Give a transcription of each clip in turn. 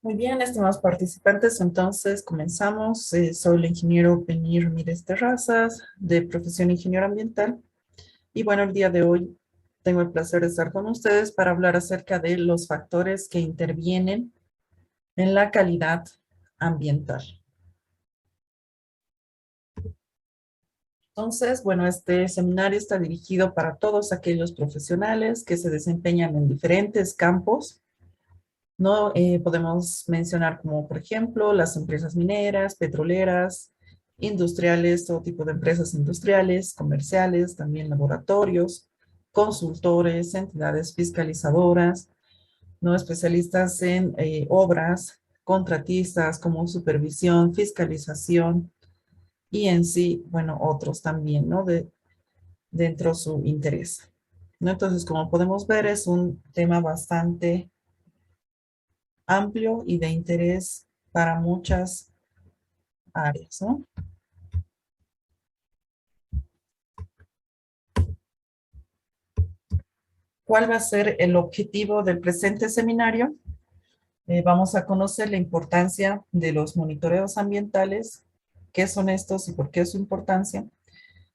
Muy bien, estimados participantes, entonces comenzamos. Soy el ingeniero Penny Ramírez Terrazas, de profesión ingeniero ambiental. Y bueno, el día de hoy tengo el placer de estar con ustedes para hablar acerca de los factores que intervienen en la calidad ambiental. Entonces, bueno, este seminario está dirigido para todos aquellos profesionales que se desempeñan en diferentes campos. ¿No? Podemos mencionar como, por ejemplo, las empresas mineras, petroleras, industriales, todo tipo de empresas industriales, comerciales, también laboratorios, consultores, entidades fiscalizadoras, ¿no? Especialistas en obras, contratistas como supervisión, fiscalización y en sí, bueno, otros también, ¿no? Dentro de su interés. ¿No? Entonces, como podemos ver, es un tema bastante amplio y de interés para muchas áreas, ¿no? ¿Cuál va a ser el objetivo del presente seminario? Vamos a conocer la importancia de los monitoreos ambientales, qué son estos y por qué es su importancia,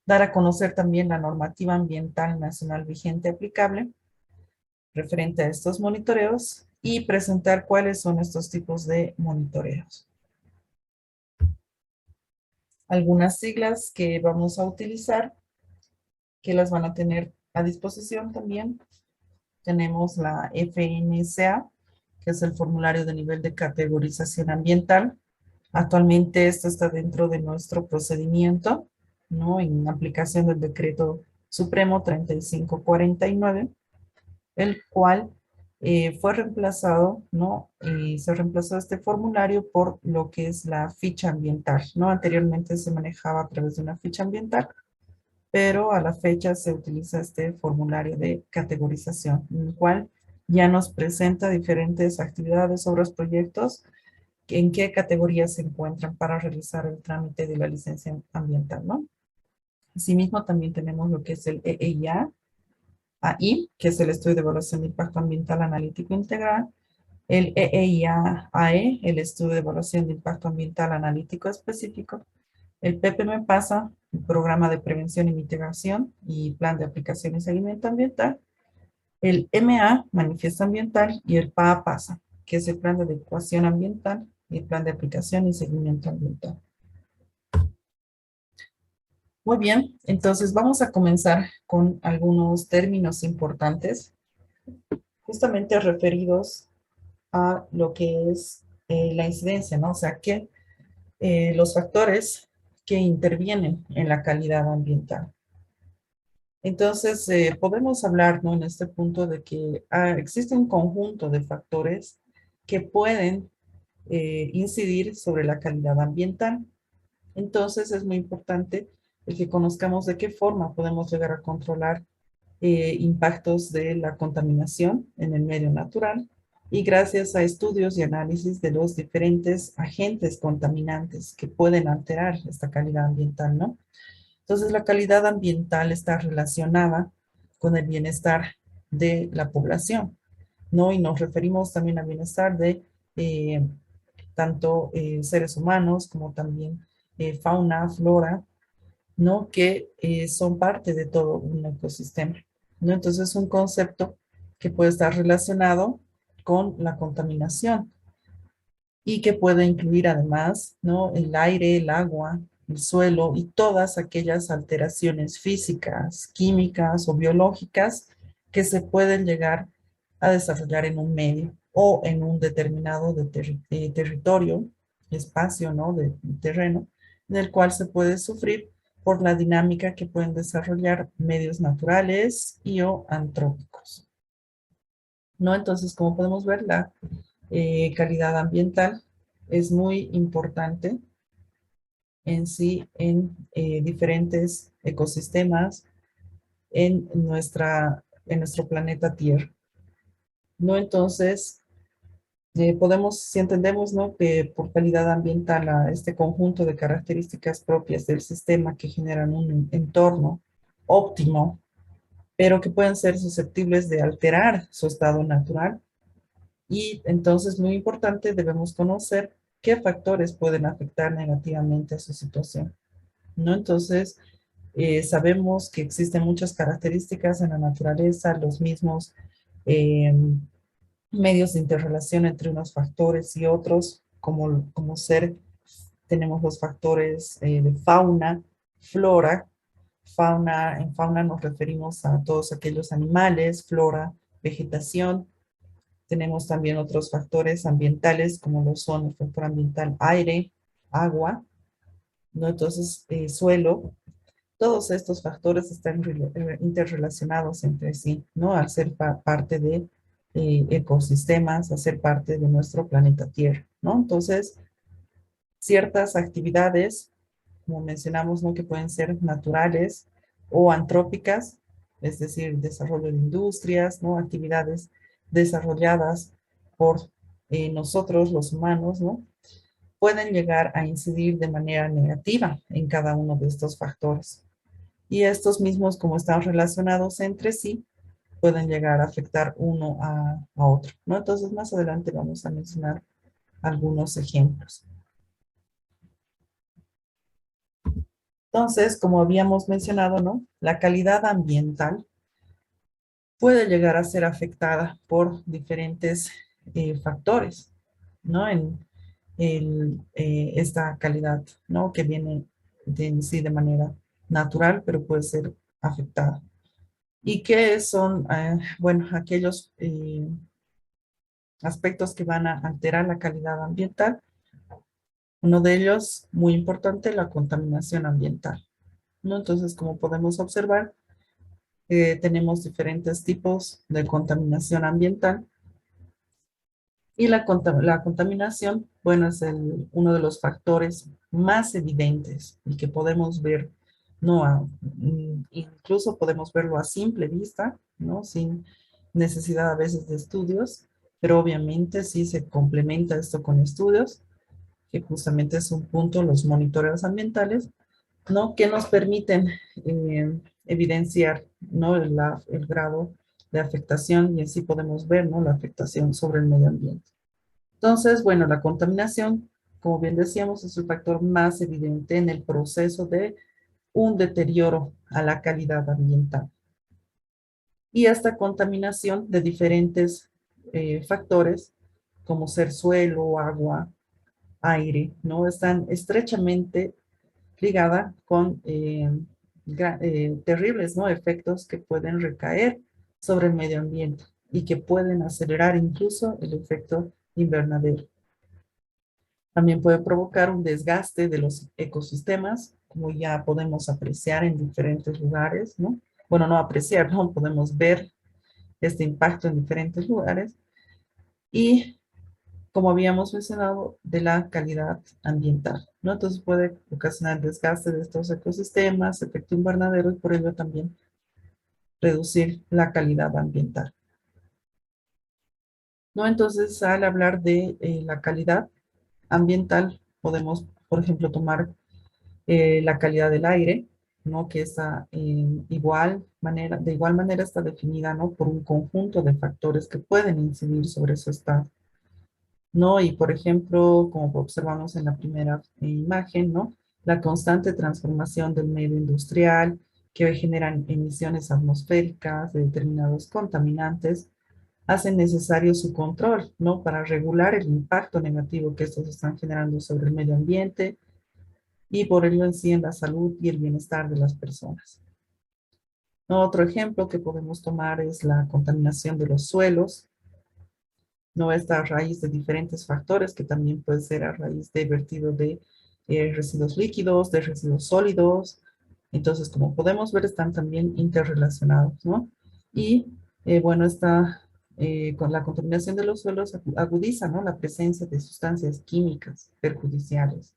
dar a conocer también la normativa ambiental nacional vigente aplicable referente a estos monitoreos y presentar cuáles son estos tipos de monitoreos. Algunas siglas que vamos a utilizar, que las van a tener a disposición también. Tenemos la FNSA, que es el formulario de nivel de categorización ambiental. Actualmente esto está dentro de nuestro procedimiento, ¿no? En aplicación del decreto supremo 3549, el cual fue reemplazado, ¿no? Se reemplazó este formulario por lo que es la ficha ambiental, ¿no? Anteriormente se manejaba a través de una ficha ambiental, pero a la fecha se utiliza este formulario de categorización, en el cual ya nos presenta diferentes actividades, obras, proyectos, en qué categorías se encuentran para realizar el trámite de la licencia ambiental, ¿no? Asimismo, también tenemos lo que es el EEIA, AI, que es el Estudio de Evaluación de Impacto Ambiental Analítico Integral, el EEIA-AE, el Estudio de Evaluación de Impacto Ambiental Analítico Específico, el PPM pasa, el Programa de Prevención y Mitigación y Plan de Aplicación y Seguimiento Ambiental, el MA, Manifiesto Ambiental, y el PA pasa, que es el Plan de Adecuación Ambiental y el Plan de Aplicación y Seguimiento Ambiental. Muy bien, entonces vamos a comenzar con algunos términos importantes, justamente referidos a lo que es la incidencia, ¿no? O sea, que los factores que intervienen en la calidad ambiental. Entonces, podemos hablar, ¿no? En este punto de que existe un conjunto de factores que pueden incidir sobre la calidad ambiental. Entonces, es muy importante el que conozcamos de qué forma podemos llegar a controlar impactos de la contaminación en el medio natural y gracias a estudios y análisis de los diferentes agentes contaminantes que pueden alterar esta calidad ambiental, ¿no? Entonces, la calidad ambiental está relacionada con el bienestar de la población, ¿no? Y nos referimos también al bienestar de eh, tanto seres humanos como también fauna, flora, ¿no? Que son parte de todo un ecosistema, ¿no? Entonces, es un concepto que puede estar relacionado con la contaminación y que puede incluir además, ¿no? El aire, el agua, el suelo y todas aquellas alteraciones físicas, químicas o biológicas que se pueden llegar a desarrollar en un medio o en un determinado territorio, espacio, ¿no? De terreno, en el cual se puede sufrir por la dinámica que pueden desarrollar medios naturales y o antrópicos, ¿no? Entonces, como podemos ver, la calidad ambiental es muy importante en sí en diferentes ecosistemas en nuestro planeta Tierra, ¿no? Entonces, podemos, si entendemos, ¿no? Que por calidad ambiental a este conjunto de características propias del sistema que generan un entorno óptimo, pero que pueden ser susceptibles de alterar su estado natural, Y entonces, muy importante, debemos conocer qué factores pueden afectar negativamente a su situación, ¿no? Entonces, sabemos que existen muchas características en la naturaleza, los mismos eh, medios de interrelación entre unos factores y otros, como ser, tenemos los factores de fauna, flora. Fauna, en fauna nos referimos a todos aquellos animales, flora, vegetación. Tenemos también otros factores ambientales, como lo son el factor ambiental aire, agua, ¿no? Entonces, suelo. Todos estos factores están interrelacionados entre sí, ¿no? Al ser parte de ecosistemas, al ser parte de nuestro planeta Tierra, ¿no? Entonces, ciertas actividades, como mencionamos, ¿no? Que pueden ser naturales o antrópicas, es decir, desarrollo de industrias, ¿no? Actividades desarrolladas por nosotros, los humanos, ¿no? Pueden llegar a incidir de manera negativa en cada uno de estos factores. Y estos mismos, como están relacionados entre sí, pueden llegar a afectar uno a otro, ¿no? Entonces, más adelante vamos a mencionar algunos ejemplos. Entonces, como habíamos mencionado, ¿no? La calidad ambiental puede llegar a ser afectada por diferentes factores, ¿no? Esta calidad, ¿no? Que viene en sí de manera natural, pero puede ser afectada. ¿Y qué son, bueno, aquellos aspectos que van a alterar la calidad ambiental? Uno de ellos, muy importante, la contaminación ambiental, ¿no? Entonces, como podemos observar, tenemos diferentes tipos de contaminación ambiental y la contaminación, bueno, es uno de los factores más evidentes y que podemos ver, ¿no? Incluso podemos verlo a simple vista, ¿no? Sin necesidad a veces de estudios, pero obviamente sí se complementa esto con estudios, que justamente es un punto, los monitoreos ambientales, ¿no? Que nos permiten evidenciar, ¿no? El grado de afectación y así podemos ver, ¿no? La afectación sobre el medio ambiente. Entonces, bueno, la contaminación, como bien decíamos, es el factor más evidente en el proceso de un deterioro a la calidad ambiental. Y esta contaminación de diferentes factores, como ser suelo, agua, aire, ¿no? Están estrechamente ligada con terribles, ¿no? Efectos que pueden recaer sobre el medio ambiente y que pueden acelerar incluso el efecto invernadero. También puede provocar un desgaste de los ecosistemas, como ya podemos apreciar en diferentes lugares, ¿no? Bueno, no apreciar, ¿no? Podemos ver este impacto en diferentes lugares. Y como habíamos mencionado, de la calidad ambiental, ¿no? Entonces puede ocasionar desgaste de estos ecosistemas, efecto invernadero y por ello también reducir la calidad ambiental, ¿no? Entonces, al hablar de la calidad ambiental, podemos, por ejemplo, tomar la calidad del aire, ¿no? Que está de igual manera está definida, ¿no? Por un conjunto de factores que pueden incidir sobre su estado, ¿no? Y por ejemplo, como observamos en la primera imagen, ¿no? La constante transformación del medio industrial que generan emisiones atmosféricas de determinados contaminantes, hacen necesario su control, ¿no? Para regular el impacto negativo que estos están generando sobre el medio ambiente y por ello en sí en la salud y el bienestar de las personas. Otro ejemplo que podemos tomar es la contaminación de los suelos, no está a raíz de diferentes factores, que también puede ser a raíz de vertido de residuos líquidos, de residuos sólidos. Entonces, como podemos ver, están también interrelacionados, ¿no? Y bueno, con la contaminación de los suelos agudiza, ¿no? La presencia de sustancias químicas perjudiciales,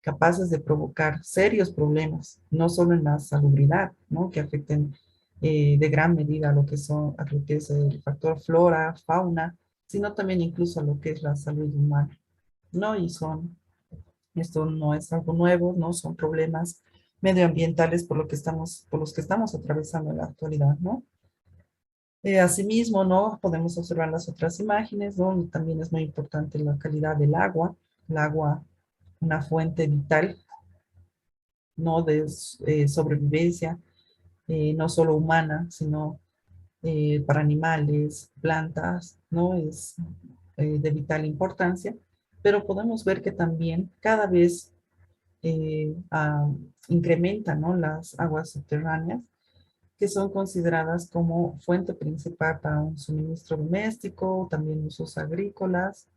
capaces de provocar serios problemas, no solo en la salubridad, ¿no? Que afecten de gran medida a lo que es el factor flora, fauna, sino también incluso a lo que es la salud humana, ¿no? Esto no es algo nuevo, ¿no? Son problemas medioambientales por los que estamos atravesando en la actualidad, ¿no? Asimismo, ¿no? Podemos observar las otras imágenes, ¿no? Y también es muy importante la calidad del agua. El agua, una fuente vital, ¿no? De sobrevivencia, no solo humana, sino para animales, plantas, ¿no? Es de vital importancia, pero podemos ver que también cada vez incrementan, ¿no? Las aguas subterráneas, que son consideradas como fuente principal para un suministro doméstico, también usos agrícolas,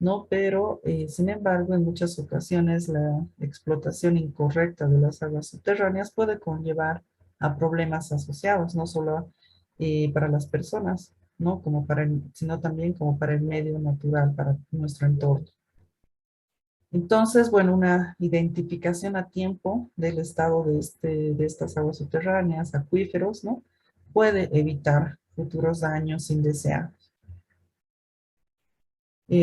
¿no? Pero, sin embargo, en muchas ocasiones la explotación incorrecta de las aguas subterráneas puede conllevar a problemas asociados, no solo para las personas, ¿no? Como para sino también como para el medio natural, para nuestro entorno. Entonces, bueno, una identificación a tiempo del estado de estas aguas subterráneas, acuíferos, ¿no? Puede evitar futuros daños indeseados.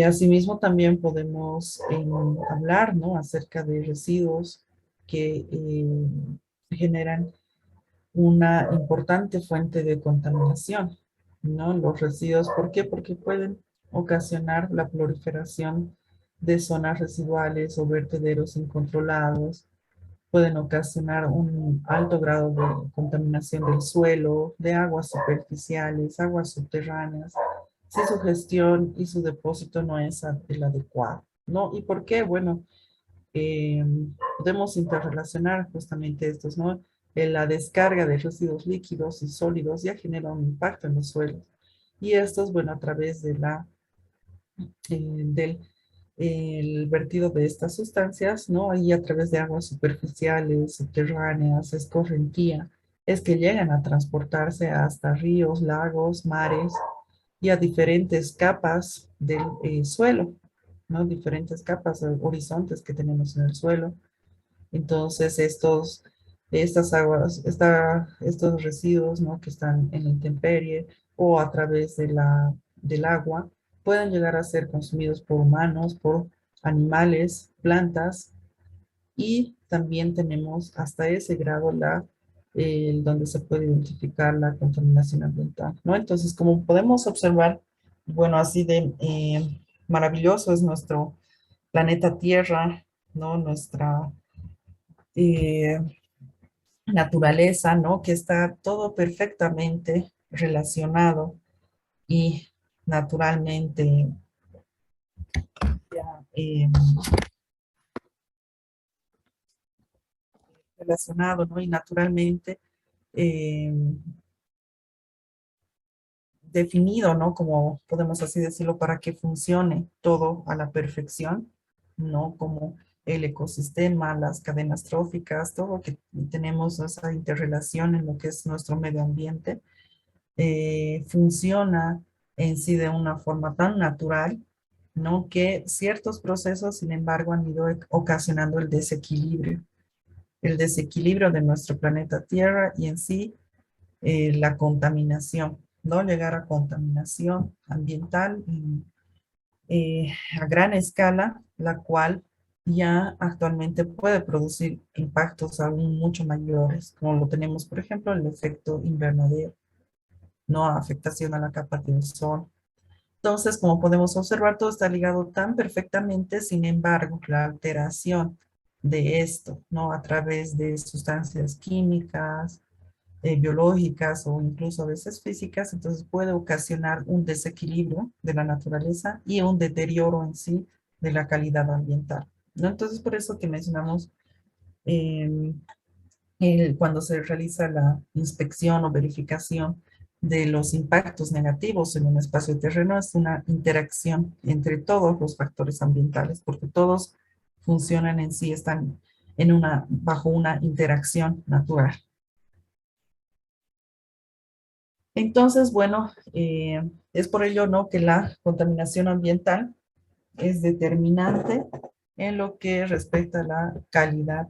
Asimismo, también podemos hablar, ¿no? Acerca de residuos que generan una importante fuente de contaminación, ¿no? Los residuos, ¿por qué? Porque pueden ocasionar la proliferación de zonas residuales o vertederos incontrolados, pueden ocasionar un alto grado de contaminación del suelo, de aguas superficiales, aguas subterráneas, si su gestión y su depósito no es el adecuado, ¿no? ¿Y por qué? Bueno, eh, podemos interrelacionar justamente estos, ¿no? La descarga de residuos líquidos y sólidos ya genera un impacto en los suelos. Y estos, bueno, a través del el vertido de estas sustancias, ¿no? Y a través de aguas superficiales, subterráneas, escorrentía, es que llegan a transportarse hasta ríos, lagos, mares y a diferentes capas del suelo, ¿no? Diferentes capas, horizontes que tenemos en el suelo. Entonces, estas aguas, estos residuos, ¿no? Que están en la intemperie o a través del agua, pueden llegar a ser consumidos por humanos, por animales, plantas, y también tenemos hasta ese grado donde se puede identificar la contaminación ambiental, ¿no? Entonces, como podemos observar, bueno, así de maravilloso es nuestro planeta Tierra, ¿no? Nuestra eh, naturaleza, ¿no? Que está todo perfectamente relacionado y naturalmente eh, relacionado, ¿no? Y naturalmente eh, definido, ¿no? Como podemos así decirlo, para que funcione todo a la perfección, ¿no? Como el ecosistema, las cadenas tróficas, todo que tenemos esa interrelación en lo que es nuestro medio ambiente funciona en sí de una forma tan natural, ¿no? Que ciertos procesos, sin embargo, han ido ocasionando el desequilibrio de nuestro planeta Tierra y en sí la contaminación, ¿no? Llegar a contaminación ambiental a gran escala, la cual ya actualmente puede producir impactos aún mucho mayores, como lo tenemos, por ejemplo, el efecto invernadero, no afectación a la capa de ozono. Entonces, como podemos observar, todo está ligado tan perfectamente, sin embargo, la alteración de esto, ¿no? A través de sustancias químicas, biológicas o incluso a veces físicas, entonces puede ocasionar un desequilibrio de la naturaleza y un deterioro en sí de la calidad ambiental, ¿no? Entonces, por eso que mencionamos eh, cuando se realiza la inspección o verificación de los impactos negativos en un espacio terreno, es una interacción entre todos los factores ambientales, porque todos funcionan en sí, están bajo una interacción natural. Entonces, bueno, es por ello, ¿no? Que la contaminación ambiental es determinante en lo que respecta a la calidad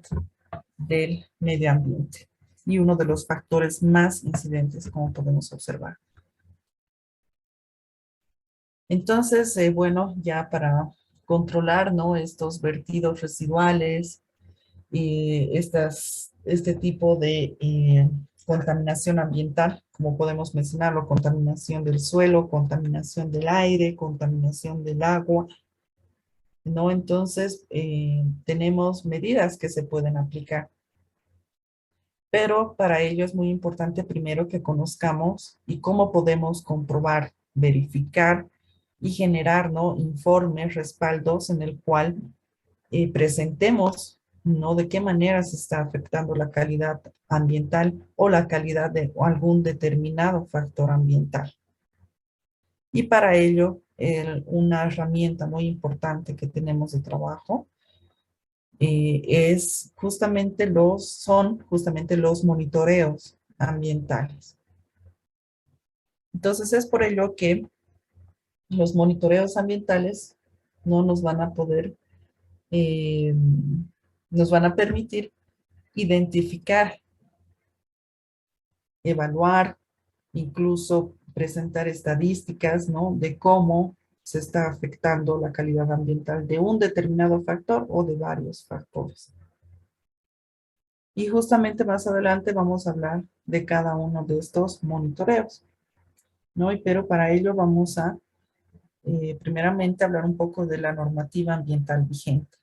del medio ambiente y uno de los factores más incidentes, como podemos observar. Entonces, bueno, ya para controlar, ¿no? Estos vertidos residuales, este tipo de contaminación ambiental, como podemos mencionarlo, contaminación del suelo, contaminación del aire, contaminación del agua, ¿no? Entonces, tenemos medidas que se pueden aplicar. Pero para ello es muy importante primero que conozcamos y cómo podemos comprobar, verificar y generar, ¿no?, informes, respaldos en el cual presentemos, ¿no?, de qué manera se está afectando la calidad ambiental o la calidad de algún determinado factor ambiental. Y para ello, una herramienta muy importante que tenemos de trabajo son justamente los monitoreos ambientales. Entonces es por ello que los monitoreos ambientales no nos van a poder, eh, nos van a permitir identificar, evaluar, incluso presentar estadísticas, ¿no?, de cómo se está afectando la calidad ambiental de un determinado factor o de varios factores. Y justamente más adelante vamos a hablar de cada uno de estos monitoreos, ¿no? Pero para ello vamos a, primeramente, hablar un poco de la normativa ambiental vigente,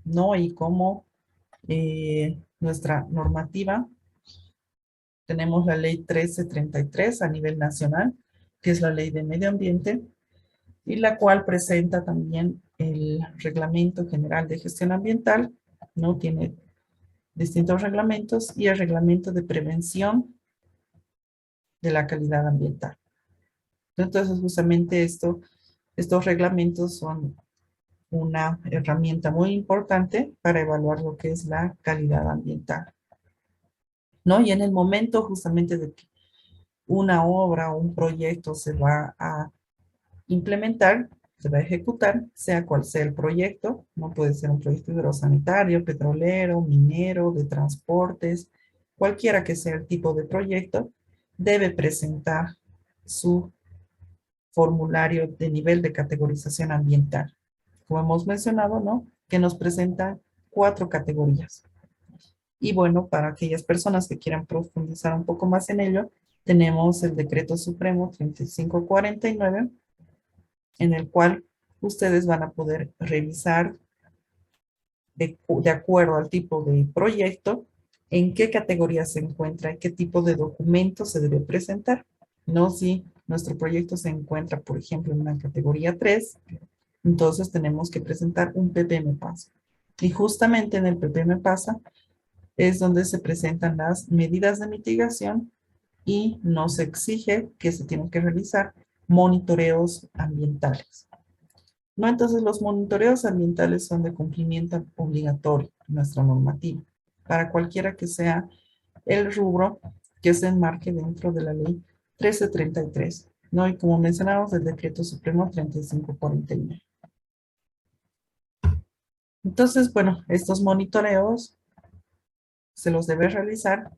¿no? Y cómo nuestra normativa, tenemos la ley 1333 a nivel nacional, que es la ley de medio ambiente, y la cual presenta también el Reglamento General de Gestión Ambiental, ¿no? Tiene distintos reglamentos y el Reglamento de Prevención de la Calidad Ambiental. Entonces, justamente estos reglamentos son una herramienta muy importante para evaluar lo que es la calidad ambiental, ¿no? Y en el momento justamente de que una obra o un proyecto se va a implementar, se va a ejecutar, sea cual sea el proyecto, no puede ser un proyecto hidrosanitario, petrolero, minero, de transportes, cualquiera que sea el tipo de proyecto, debe presentar su formulario de nivel de categorización ambiental. Como hemos mencionado, ¿no?, que nos presenta 4 categorías. Y bueno, para aquellas personas que quieran profundizar un poco más en ello, tenemos el Decreto Supremo 3549, en el cual ustedes van a poder revisar de acuerdo al tipo de proyecto, en qué categoría se encuentra, qué tipo de documento se debe presentar. No si nuestro proyecto se encuentra, por ejemplo, en una categoría 3, entonces tenemos que presentar un PPM PASA. Y justamente en el PPM PASA es donde se presentan las medidas de mitigación y nos exige que se tienen que realizar monitoreos ambientales. No, entonces los monitoreos ambientales son de cumplimiento obligatorio en nuestra normativa, para cualquiera que sea el rubro que se enmarque dentro de la ley 1333, ¿no? Y como mencionamos, el decreto supremo 3549. Entonces, bueno, estos monitoreos se los debe realizar,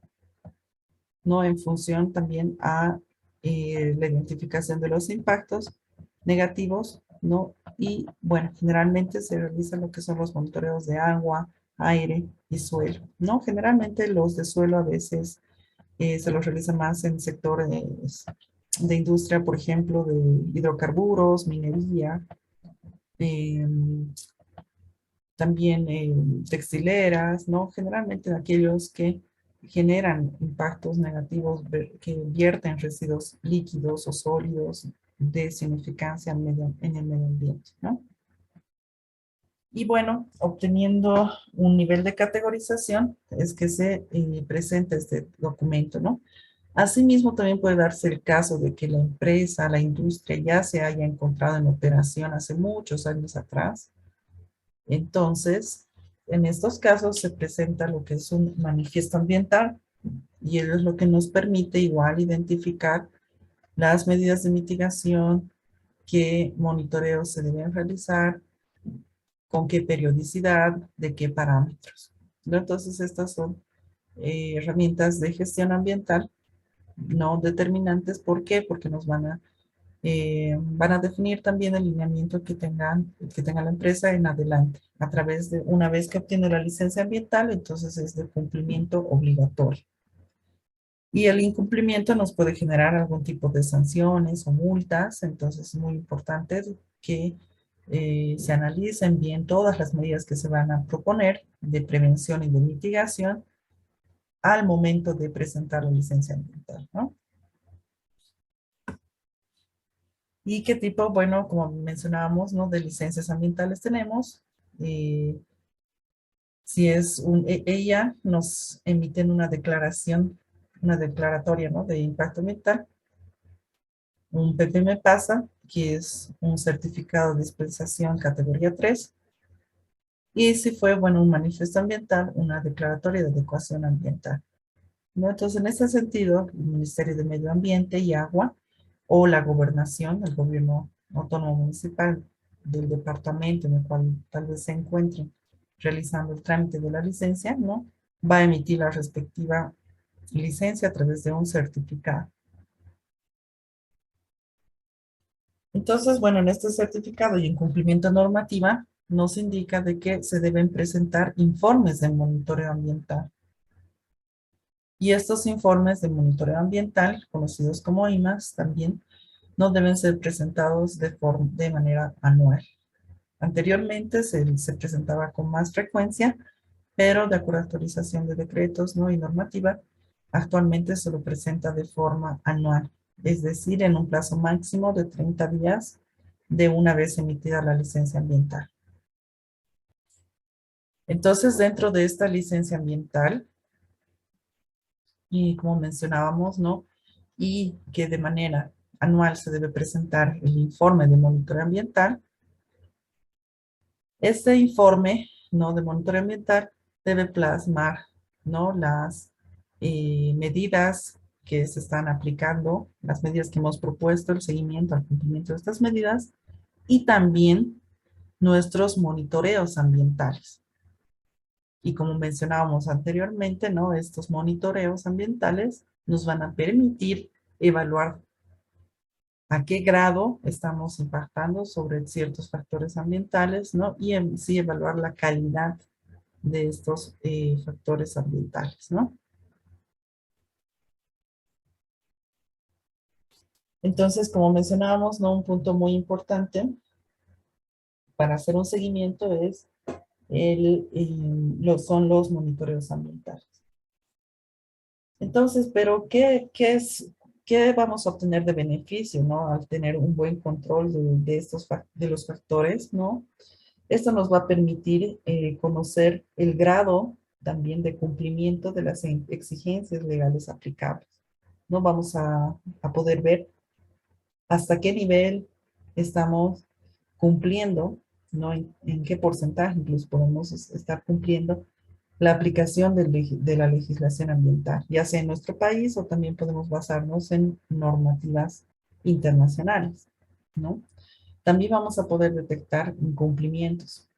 ¿no?, en función también a la identificación de los impactos negativos, ¿no? Y bueno, generalmente se realiza lo que son los monitoreos de agua, aire y suelo, ¿no? Generalmente los de suelo a veces se los realiza más en sectores de industria, por ejemplo, de hidrocarburos, minería, eh, también textileras, ¿no? Generalmente aquellos que generan impactos negativos, que vierten residuos líquidos o sólidos de significancia en el medio ambiente, ¿no? Y bueno, obteniendo un nivel de categorización es que se presenta este documento, ¿no? Asimismo, también puede darse el caso de que la empresa, la industria ya se haya encontrado en operación hace muchos años atrás. Entonces, en estos casos se presenta lo que es un manifiesto ambiental y eso es lo que nos permite igual identificar las medidas de mitigación, qué monitoreos se deben realizar, con qué periodicidad, de qué parámetros, ¿no? Entonces, estas son herramientas de gestión ambiental no determinantes. ¿Por qué? Porque nos van a definir también el lineamiento que tenga la empresa en adelante. A través de, una vez que obtiene la licencia ambiental, entonces es de cumplimiento obligatorio. Y el incumplimiento nos puede generar algún tipo de sanciones o multas, entonces es muy importante que se analicen bien todas las medidas que se van a proponer de prevención y de mitigación al momento de presentar la licencia ambiental, ¿no? ¿Y qué tipo? Bueno, como mencionábamos, ¿no? De licencias ambientales tenemos. Eh, si es ella nos emiten una declaración, una declaratoria, ¿no? De impacto ambiental. Un PPM pasa, que es un certificado de dispensación categoría 3. Y si fue, bueno, un manifiesto ambiental, una declaratoria de adecuación ambiental, ¿no? Entonces, en ese sentido, el Ministerio de Medio Ambiente y Agua o la gobernación, el gobierno autónomo municipal del departamento en el cual tal vez se encuentren realizando el trámite de la licencia, ¿no? Va a emitir la respectiva licencia a través de un certificado. Entonces, bueno, en este certificado y en cumplimiento normativa, nos indica de que se deben presentar informes de monitoreo ambiental. Y estos informes de monitoreo ambiental, conocidos como IMAS, también no deben ser presentados de manera anual. Anteriormente se presentaba con más frecuencia, pero de acuerdo a actualización de decretos, ¿no? Y normativa, actualmente se lo presenta de forma anual, es decir, en un plazo máximo de 30 días de una vez emitida la licencia ambiental. Entonces, dentro de esta licencia ambiental, y como mencionábamos, ¿no? Y que de manera anual se debe presentar el informe de monitoreo ambiental. Este informe, ¿no? De monitoreo ambiental debe plasmar, ¿no? Las medidas que se están aplicando, las medidas que hemos propuesto, el seguimiento al cumplimiento de estas medidas y también nuestros monitoreos ambientales. Y como mencionábamos anteriormente, ¿no? Estos monitoreos ambientales nos van a permitir evaluar a qué grado estamos impactando sobre ciertos factores ambientales, ¿no? Y en sí evaluar la calidad de estos factores ambientales, ¿no? Entonces, como mencionábamos, ¿no? Un punto muy importante para hacer un seguimiento es son los monitoreos ambientales. Entonces, pero ¿qué vamos a obtener de beneficio, ¿no? Al tener un buen control de los factores, ¿no? Esto nos va a permitir conocer el grado también de cumplimiento de las exigencias legales aplicables. ¿No? Vamos a poder ver hasta qué nivel estamos cumpliendo, ¿no? En qué porcentaje incluso podemos estar cumpliendo la aplicación de la legislación ambiental, ya sea en nuestro país o también podemos basarnos en normativas internacionales, ¿no? También vamos a poder detectar incumplimientos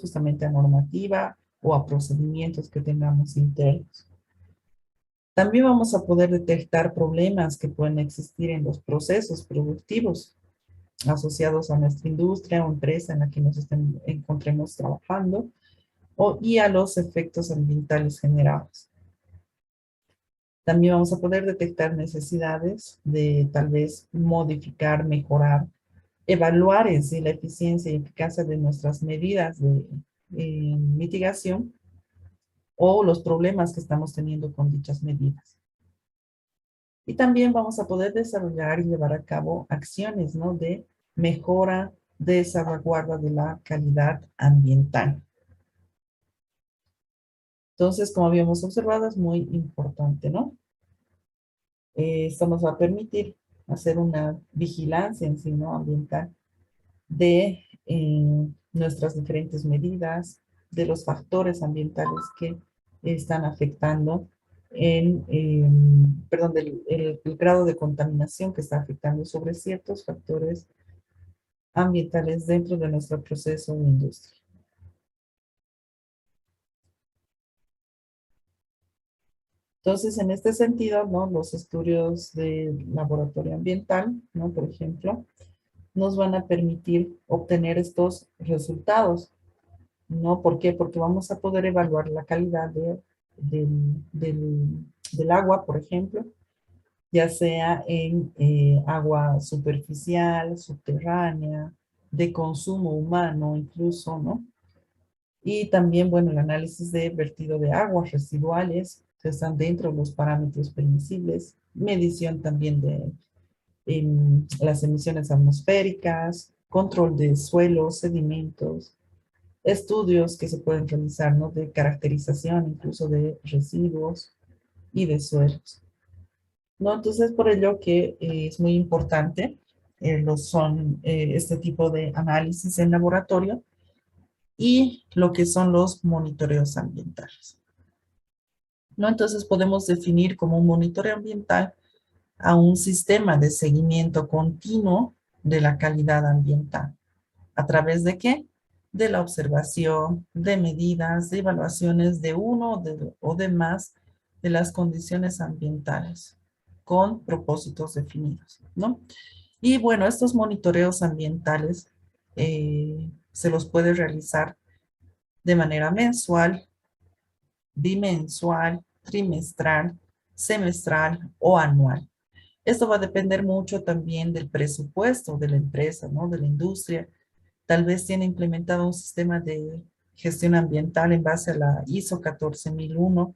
justamente a normativa o a procedimientos que tengamos internos. También vamos a poder detectar problemas que pueden existir en los procesos productivos asociados a nuestra industria o empresa en la que nos encontremos trabajando y a los efectos ambientales generados. También vamos a poder detectar necesidades de tal vez modificar, mejorar, evaluar en sí la eficiencia y eficacia de nuestras medidas de mitigación o los problemas que estamos teniendo con dichas medidas. Y también vamos a poder desarrollar y llevar a cabo acciones, ¿no? De mejora, de salvaguarda de la calidad ambiental. Entonces, como habíamos observado, es muy importante, ¿no? Esto nos va a permitir hacer una vigilancia en sí, ¿no? Ambiental de nuestras diferentes medidas, de los factores ambientales que están afectando perdón, el grado de contaminación que está afectando sobre ciertos factores ambientales dentro de nuestro proceso o industria. Entonces, en este sentido, ¿no? Los estudios de laboratorio ambiental, ¿no? Por ejemplo, nos van a permitir obtener estos resultados, ¿no? ¿Por qué? Porque vamos a poder evaluar la calidad del del agua, por ejemplo, ya sea en agua superficial, subterránea, de consumo humano incluso, ¿no? Y también, bueno, el análisis de vertido de aguas residuales, que están dentro de los parámetros permisibles, medición también de las emisiones atmosféricas, control de suelos, sedimentos, estudios que se pueden realizar, ¿no? De caracterización incluso de residuos y de suelos, ¿no? Entonces, por ello que es muy importante este tipo de análisis en laboratorio y lo que son los monitoreos ambientales, ¿no? Entonces, podemos definir como un monitoreo ambiental a un sistema de seguimiento continuo de la calidad ambiental. ¿A través de qué? De la observación, de medidas, de evaluaciones de uno o de más de las condiciones ambientales con propósitos definidos, ¿no? Y bueno, estos monitoreos ambientales se los puede realizar de manera mensual, bimensual, trimestral, semestral o anual. Esto va a depender mucho también del presupuesto de la empresa, ¿no? De la industria. Tal vez tiene implementado un sistema de gestión ambiental en base a la ISO 14001.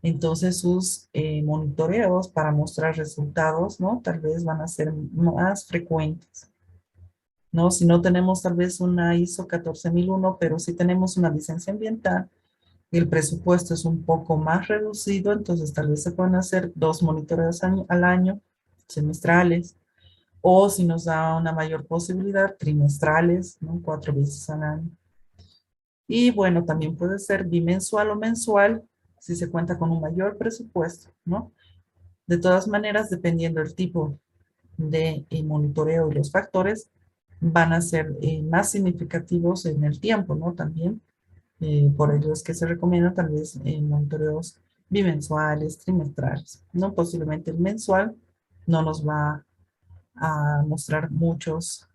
Entonces sus monitoreos para mostrar resultados, ¿no? Tal vez van a ser más frecuentes, ¿no? Si no tenemos tal vez una ISO 14001, pero si tenemos una licencia ambiental y el presupuesto es un poco más reducido, entonces tal vez se pueden hacer 2 monitoreos al año, semestrales, o si nos da una mayor posibilidad, trimestrales, ¿no? 4 veces al año. Y bueno, también puede ser bimensual o mensual si se cuenta con un mayor presupuesto, ¿no? De todas maneras, dependiendo del tipo de monitoreo y los factores, van a ser más significativos en el tiempo, ¿no? También, por ello es que se recomienda tal vez monitoreos bimensuales, trimestrales, ¿no? Posiblemente el mensual no nos va a mostrar muchos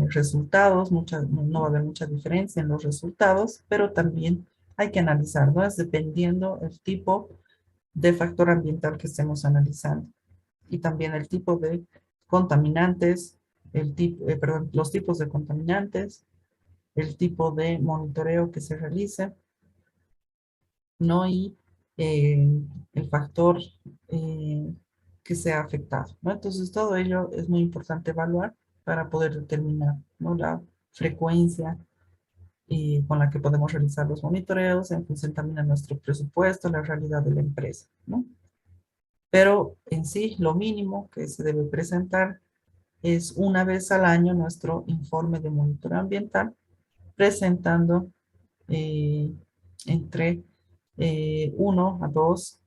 resultados, no va a haber mucha diferencia en los resultados, pero también hay que analizar, ¿no? Es dependiendo el tipo de factor ambiental que estemos analizando y también el tipo de contaminantes, perdón, los tipos de contaminantes, el tipo de monitoreo que se realice, ¿no? Y eh, el factor eh, que sea afectado, ¿no? Entonces, todo ello es muy importante evaluar para poder determinar, ¿no? La frecuencia con la que podemos realizar los monitoreos en función también a nuestro presupuesto, la realidad de la empresa, ¿no? Pero en sí, lo mínimo que se debe presentar es una vez al año nuestro informe de monitoreo ambiental, presentando eh, entre 1 a 2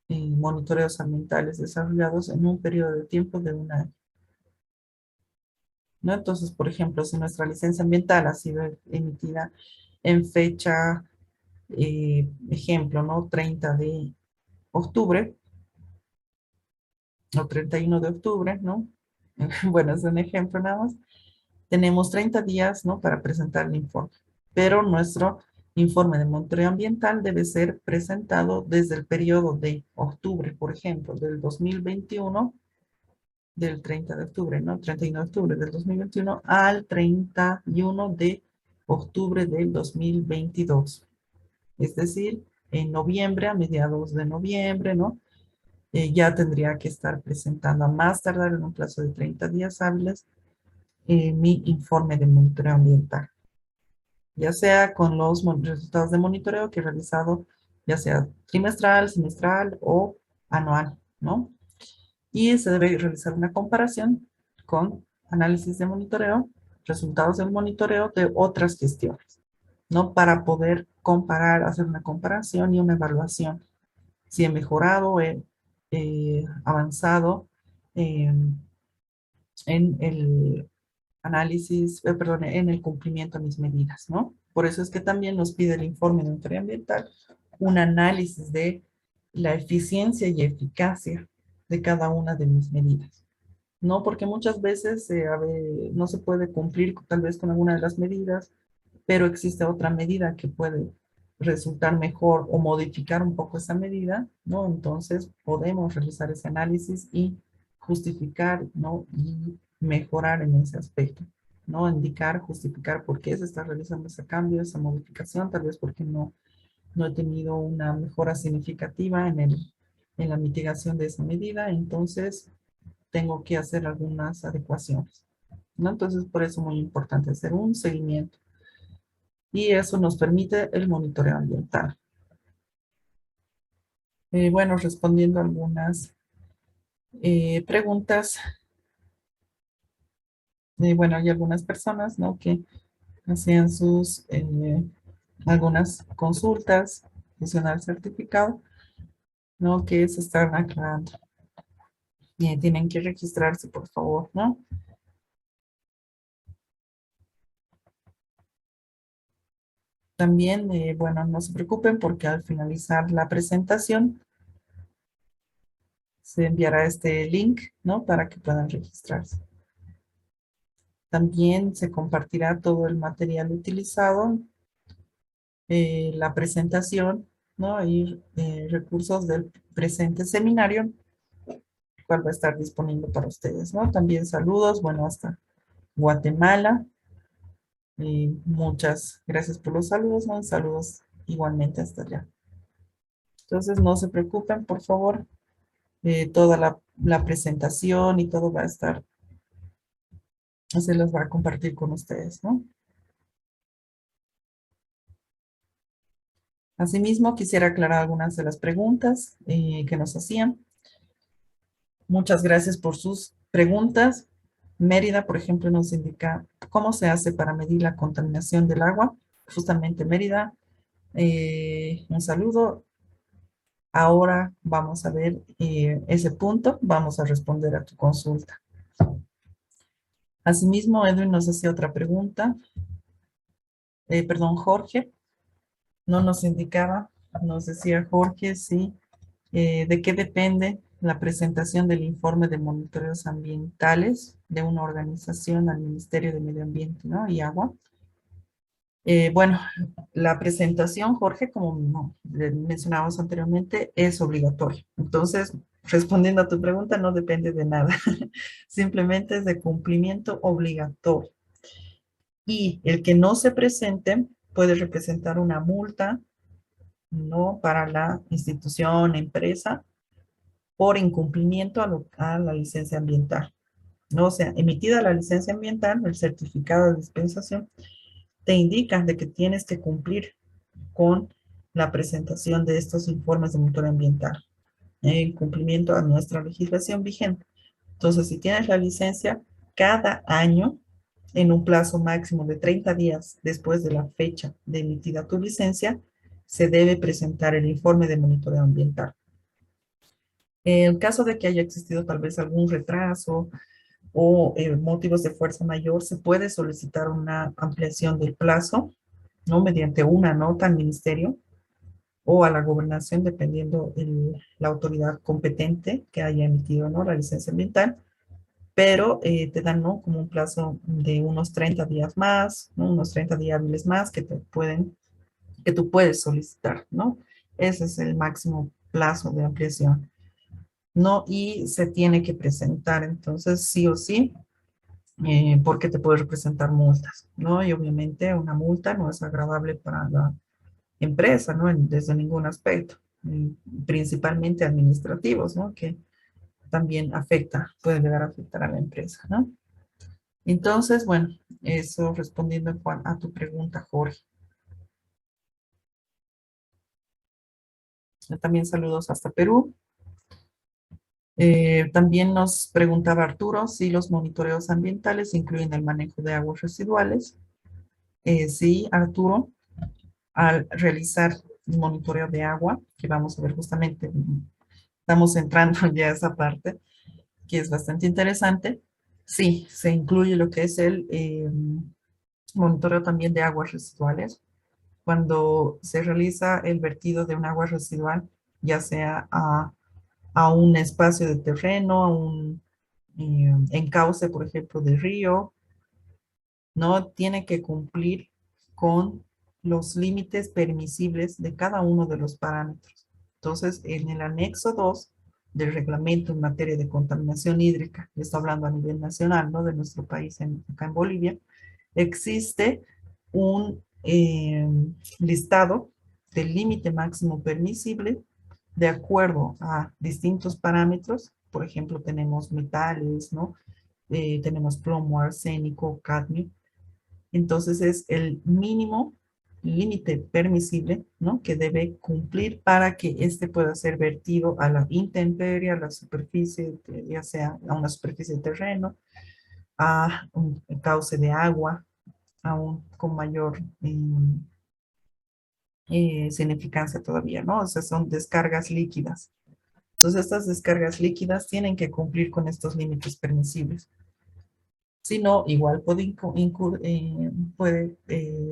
monitoreos ambientales desarrollados en un periodo de tiempo de un año, ¿no? Entonces, por ejemplo, si nuestra licencia ambiental ha sido emitida en fecha, ejemplo, ¿no? 30 de octubre o 31 de octubre, ¿no? Bueno, es un ejemplo nada más. Tenemos 30 días, ¿no? Para presentar el informe, pero nuestro informe de monitoreo ambiental debe ser presentado desde el periodo de octubre, por ejemplo, del 2021, del 30 de octubre, ¿no? 31 de octubre del 2021 al 31 de octubre del 2022. Es decir, en noviembre, a mediados de noviembre, ¿no? Ya tendría que estar presentando a más tardar en un plazo de 30 días hábiles mi informe de monitoreo ambiental, ya sea con los resultados de monitoreo que he realizado, ya sea trimestral, semestral o anual, ¿no? Y se debe realizar una comparación con análisis de monitoreo, resultados del monitoreo de otras gestiones, ¿no? Para poder comparar, hacer una comparación y una evaluación, si he mejorado, he avanzado en el análisis, perdón, en el cumplimiento de mis medidas, ¿no? Por eso es que también nos pide el informe de monitoreo ambiental un análisis de la eficiencia y eficacia de cada una de mis medidas, ¿no? Porque muchas veces no se puede cumplir tal vez con alguna de las medidas, pero existe otra medida que puede resultar mejor o modificar un poco esa medida, ¿no? Entonces podemos realizar ese análisis y justificar, ¿no? Y mejorar en ese aspecto, ¿no? Indicar, justificar por qué se está realizando ese cambio, esa modificación, tal vez porque no he tenido una mejora significativa en la mitigación de esa medida, entonces tengo que hacer algunas adecuaciones, ¿no? Entonces, por eso es muy importante hacer un seguimiento y eso nos permite el monitoreo ambiental. Bueno, respondiendo a algunas preguntas, bueno, hay algunas personas, ¿no? Que hacían sus algunas consultas, adicional certificado, ¿no? Que se están aclarando. Bien, tienen que registrarse, por favor, ¿no? También, bueno, no se preocupen porque al finalizar la presentación se enviará este link, ¿no? Para que puedan registrarse. También se compartirá todo el material utilizado, la presentación, ¿no? Y recursos del presente seminario, cual va a estar disponible para ustedes, ¿no? También saludos, bueno, hasta Guatemala. Muchas gracias por los saludos, ¿no? Saludos igualmente hasta allá. Entonces, no se preocupen, por favor. Toda la presentación y todo va a estar, se los va a compartir con ustedes, ¿no? Asimismo, quisiera aclarar algunas de las preguntas que nos hacían. Muchas gracias por sus preguntas. Mérida, por ejemplo, nos indica cómo se hace para medir la contaminación del agua. Justamente Mérida, un saludo. Ahora vamos a ver ese punto. Vamos a responder a tu consulta. Asimismo, Edwin nos hacía otra pregunta. Perdón, Jorge, no nos indicaba, nos decía Jorge, sí, de qué depende la presentación del informe de monitoreos ambientales de una organización al Ministerio de Medio Ambiente, ¿no? Y Agua. Bueno, la presentación, Jorge, como mencionábamos anteriormente, es obligatoria. Entonces, respondiendo a tu pregunta, no depende de nada. Simplemente es de cumplimiento obligatorio. Y el que no se presente puede representar una multa, ¿no? Para la institución, empresa, por incumplimiento a la licencia ambiental, ¿no? O sea, emitida la licencia ambiental, el certificado de dispensación, te indica de que tienes que cumplir con la presentación de estos informes de monitoreo ambiental, en cumplimiento a nuestra legislación vigente. Entonces, si tienes la licencia, cada año, en un plazo máximo de 30 días después de la fecha de emitida tu licencia, se debe presentar el informe de monitoreo ambiental. En el caso de que haya existido tal vez algún retraso o motivos de fuerza mayor, se puede solicitar una ampliación del plazo, ¿no? Mediante una nota al ministerio o a la gobernación, dependiendo la autoridad competente que haya emitido, ¿no? La licencia ambiental, pero te dan, ¿no? Como un plazo de unos 30 días más, ¿no? Unos 30 días hábiles más que tú puedes solicitar, ¿no? Ese es el máximo plazo de ampliación, ¿no? Y se tiene que presentar, entonces, sí o sí, porque te puede representar multas, ¿no? Y obviamente una multa no es agradable para la empresa, ¿no? Desde ningún aspecto, principalmente administrativos, ¿no? Que también afecta, puede llegar a afectar a la empresa, ¿no? Entonces, bueno, eso respondiendo a tu pregunta, Jorge. También saludos hasta Perú. También nos preguntaba Arturo si los monitoreos ambientales incluyen el manejo de aguas residuales. Sí, Arturo, al realizar un monitoreo de agua, que vamos a ver justamente, estamos entrando ya a esa parte, que es bastante interesante. Sí, se incluye lo que es el monitoreo también de aguas residuales. Cuando se realiza el vertido de un agua residual, ya sea a un espacio de terreno, a un encauce, por ejemplo, de río, no tiene que cumplir con los límites permisibles de cada uno de los parámetros. Entonces, en el anexo 2 del reglamento en materia de contaminación hídrica, estoy hablando a nivel nacional, ¿no? De nuestro país acá en Bolivia, existe un listado del límite máximo permisible de acuerdo a distintos parámetros. Por ejemplo, tenemos metales, ¿no? Tenemos plomo, arsénico, cadmio. Entonces es el mínimo límite permisible, ¿no? Que debe cumplir para que éste pueda ser vertido a la intemperie, a la superficie, ya sea a una superficie de terreno, a un cauce de agua, aún con mayor significancia todavía, ¿no? O sea, son descargas líquidas. Entonces, estas descargas líquidas tienen que cumplir con estos límites permisibles. Si no, igual puede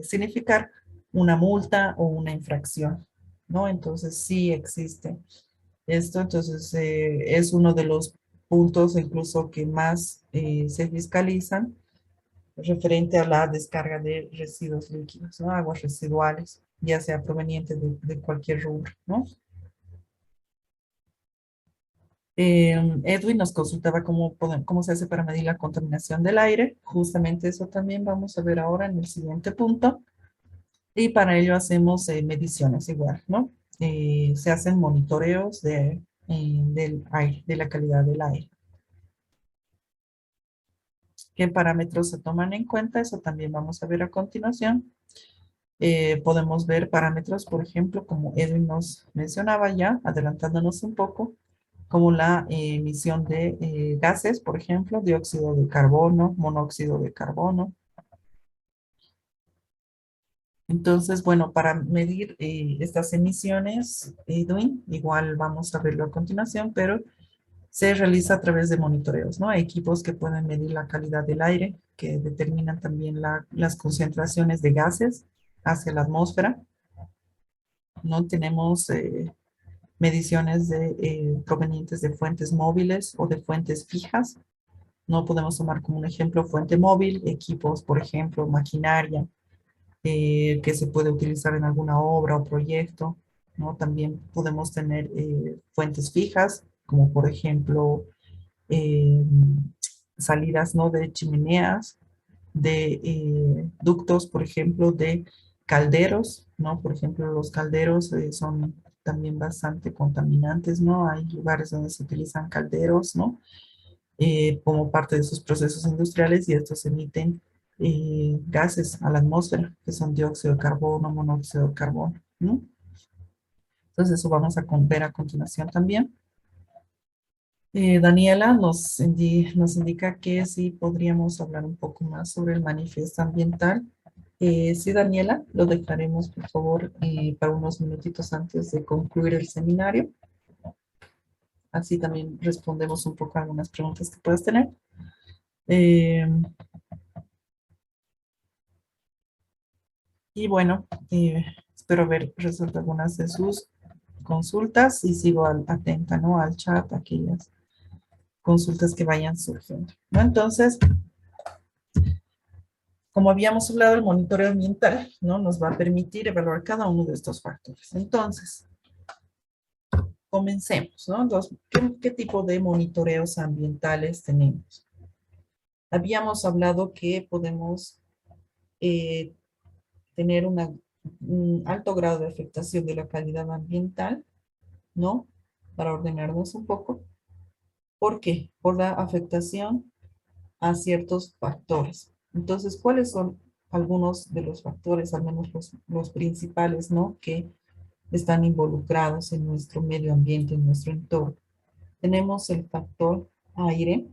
significar una multa o una infracción, ¿no? Entonces, sí existe esto. Entonces, es uno de los puntos incluso que más se fiscalizan referente a la descarga de residuos líquidos, ¿no? Aguas residuales, ya sea proveniente de cualquier rubro, ¿no? Edwin nos consultaba cómo se hace para medir la contaminación del aire. Justamente eso también vamos a ver ahora en el siguiente punto. Y para ello hacemos mediciones igual, ¿no? Se hacen monitoreos del aire, de la calidad del aire. ¿Qué parámetros se toman en cuenta? Eso también vamos a ver a continuación. Podemos ver parámetros, por ejemplo, como Edwin nos mencionaba ya, adelantándonos un poco, como la emisión de gases, por ejemplo, dióxido de carbono, monóxido de carbono. Entonces, bueno, para medir estas emisiones, Edwin, igual vamos a verlo a continuación, pero se realiza a través de monitoreos, ¿no? Hay equipos que pueden medir la calidad del aire, que determinan también las concentraciones de gases hacia la atmósfera, ¿no? Tenemos mediciones provenientes de fuentes móviles o de fuentes fijas. No podemos tomar como un ejemplo fuente móvil, equipos, por ejemplo, maquinaria, que se puede utilizar en alguna obra o proyecto, ¿no? También podemos tener fuentes fijas, como por ejemplo eh, salidas, ¿no? De chimeneas, de ductos, por ejemplo, de calderos, ¿no? Por ejemplo, los calderos son también bastante contaminantes, ¿no? Hay lugares donde se utilizan calderos, ¿no? Como parte de sus procesos industriales y estos emiten gases a la atmósfera, que son dióxido de carbono, monóxido de carbono, ¿no? Entonces eso vamos a ver a continuación también. Daniela nos indica que sí podríamos hablar un poco más sobre el manifiesto ambiental. Sí, Daniela, lo dejaremos, por favor, para unos minutitos antes de concluir el seminario. Así también respondemos un poco a algunas preguntas que puedas tener. Eh, y bueno, espero haber resuelto algunas de sus consultas y sigo atenta, ¿no? Al chat, a aquellas consultas que vayan surgiendo, ¿no? Entonces, como habíamos hablado, el monitoreo ambiental, ¿no? Nos va a permitir evaluar cada uno de estos factores. Entonces, comencemos, ¿no? Entonces, ¿qué tipo de monitoreos ambientales tenemos? Habíamos hablado que podemos eh, tener un alto grado de afectación de la calidad ambiental, ¿no? Para ordenarnos un poco. ¿Por qué? Por la afectación a ciertos factores. Entonces, ¿cuáles son algunos de los factores, al menos los principales, ¿no? Que están involucrados en nuestro medio ambiente, en nuestro entorno? Tenemos el factor aire,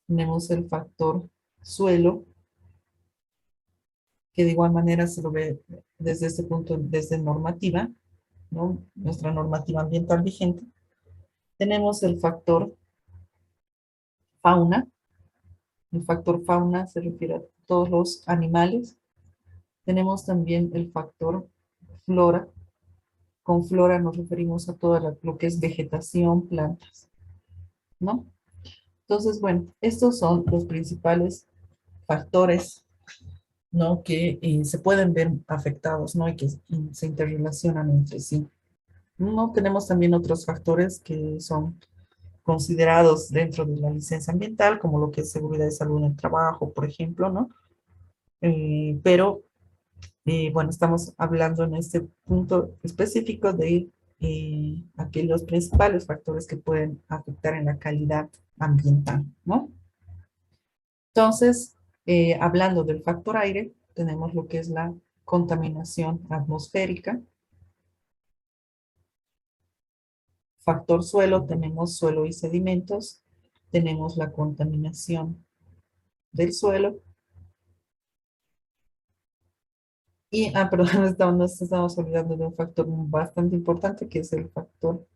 tenemos el factor suelo, que de igual manera se lo ve desde este punto, desde normativa, ¿no? Nuestra normativa ambiental vigente. Tenemos el factor fauna. El factor fauna se refiere a todos los animales. Tenemos también el factor flora. Con flora nos referimos a todo lo que es vegetación, plantas, ¿no? Entonces, bueno, estos son los principales factores ¿no? Que se pueden ver afectados, ¿no? Y que se interrelacionan entre sí. No tenemos también otros factores que son considerados dentro de la licencia ambiental, como lo que es seguridad y salud en el trabajo, por ejemplo, ¿no? Pero, bueno, estamos hablando en este punto específico de aquellos principales factores que pueden afectar en la calidad ambiental, ¿no? Entonces, hablando del factor aire, tenemos lo que es la contaminación atmosférica. Factor suelo, tenemos suelo y sedimentos. Tenemos la contaminación del suelo. Y, perdón, nos estamos olvidando de un factor bastante importante que es el factor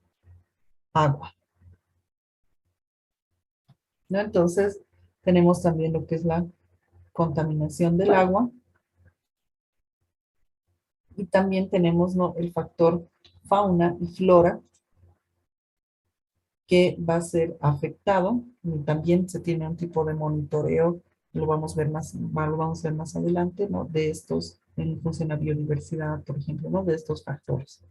agua, ¿no? Entonces, tenemos también lo que es la contaminación del agua y también tenemos, ¿no?, el factor fauna y flora que va a ser afectado. Y también se tiene un tipo de monitoreo, lo vamos a ver lo vamos a ver más adelante, ¿no? De estos, en función a biodiversidad, por ejemplo, ¿no? De estos factores.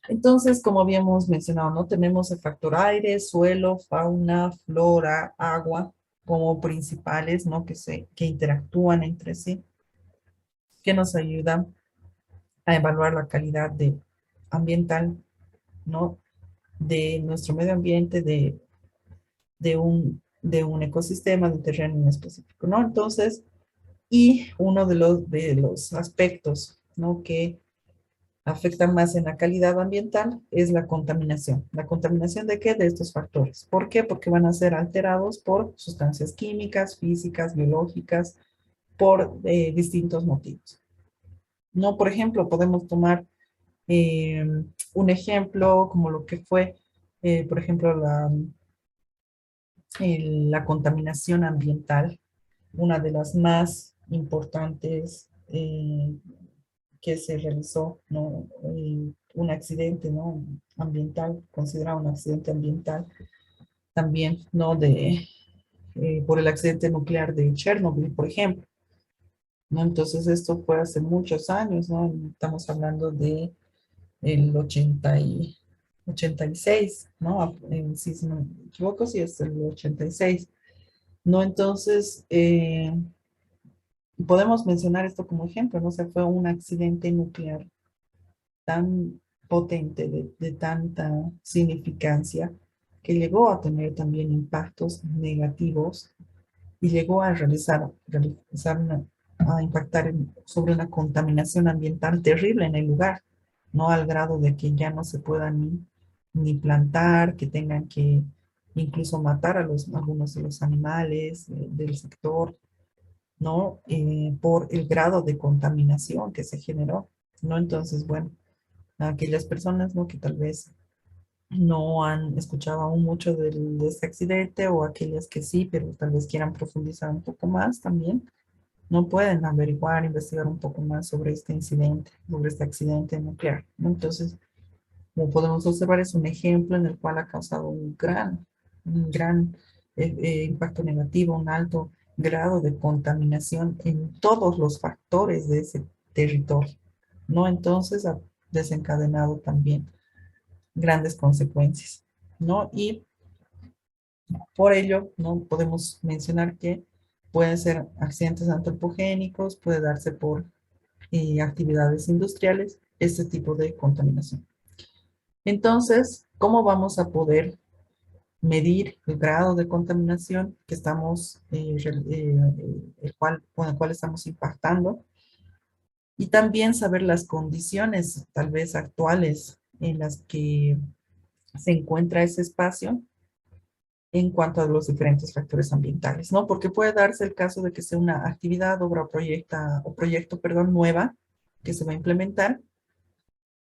Entonces, como habíamos mencionado, ¿no? Tenemos el factor aire, suelo, fauna, flora, agua como principales, ¿no? Que interactúan entre sí, que nos ayudan a evaluar la calidad ambiental, ¿no? De nuestro medio ambiente, de un ecosistema, de un terreno en específico, ¿no? Entonces, y uno de los aspectos, ¿no?, que afectan más en la calidad ambiental es la contaminación. ¿La contaminación de qué? De estos factores. ¿Por qué? Porque van a ser alterados por sustancias químicas, físicas, biológicas, por distintos motivos. No, por ejemplo, podemos tomar eh, un ejemplo como lo que fue, por ejemplo, la contaminación ambiental, una de las más importantes que se realizó, ¿no? Un accidente, ¿no?, ambiental, considerado un accidente ambiental, también, ¿no?, por el accidente nuclear de Chernobyl, por ejemplo, ¿no? Entonces esto fue hace muchos años, ¿no? Estamos hablando de el 86, ¿no? Si no me equivoco, sí es el 86, ¿no? Entonces, podemos mencionar esto como ejemplo, ¿no? O sea, fue un accidente nuclear tan potente, de tanta significancia, que llegó a tener también impactos negativos y llegó a impactar sobre una contaminación ambiental terrible en el lugar, no al grado de que ya no se pueda ni plantar, que tengan que incluso matar algunos de los animales del sector, ¿no? Por el grado de contaminación que se generó, ¿no? Entonces, bueno, aquellas personas, ¿no?, que tal vez no han escuchado aún mucho de este accidente, o aquellas que sí, pero tal vez quieran profundizar un poco más también, no pueden averiguar, investigar un poco más sobre este incidente, sobre este accidente nuclear, ¿no? Entonces, como podemos observar, es un ejemplo en el cual ha causado un gran impacto negativo, un alto grado de contaminación en todos los factores de ese territorio, ¿no? Entonces ha desencadenado también grandes consecuencias, ¿no? Y por ello, ¿no?, podemos mencionar que pueden ser accidentes antropogénicos, puede darse por actividades industriales, este tipo de contaminación. Entonces, ¿cómo vamos a poder medir el grado de contaminación que estamos, con el cual estamos impactando? Y también saber las condiciones tal vez actuales en las que se encuentra ese espacio en cuanto a los diferentes factores ambientales, ¿no? Porque puede darse el caso de que sea una actividad, obra o proyecto, perdón, nueva que se va a implementar,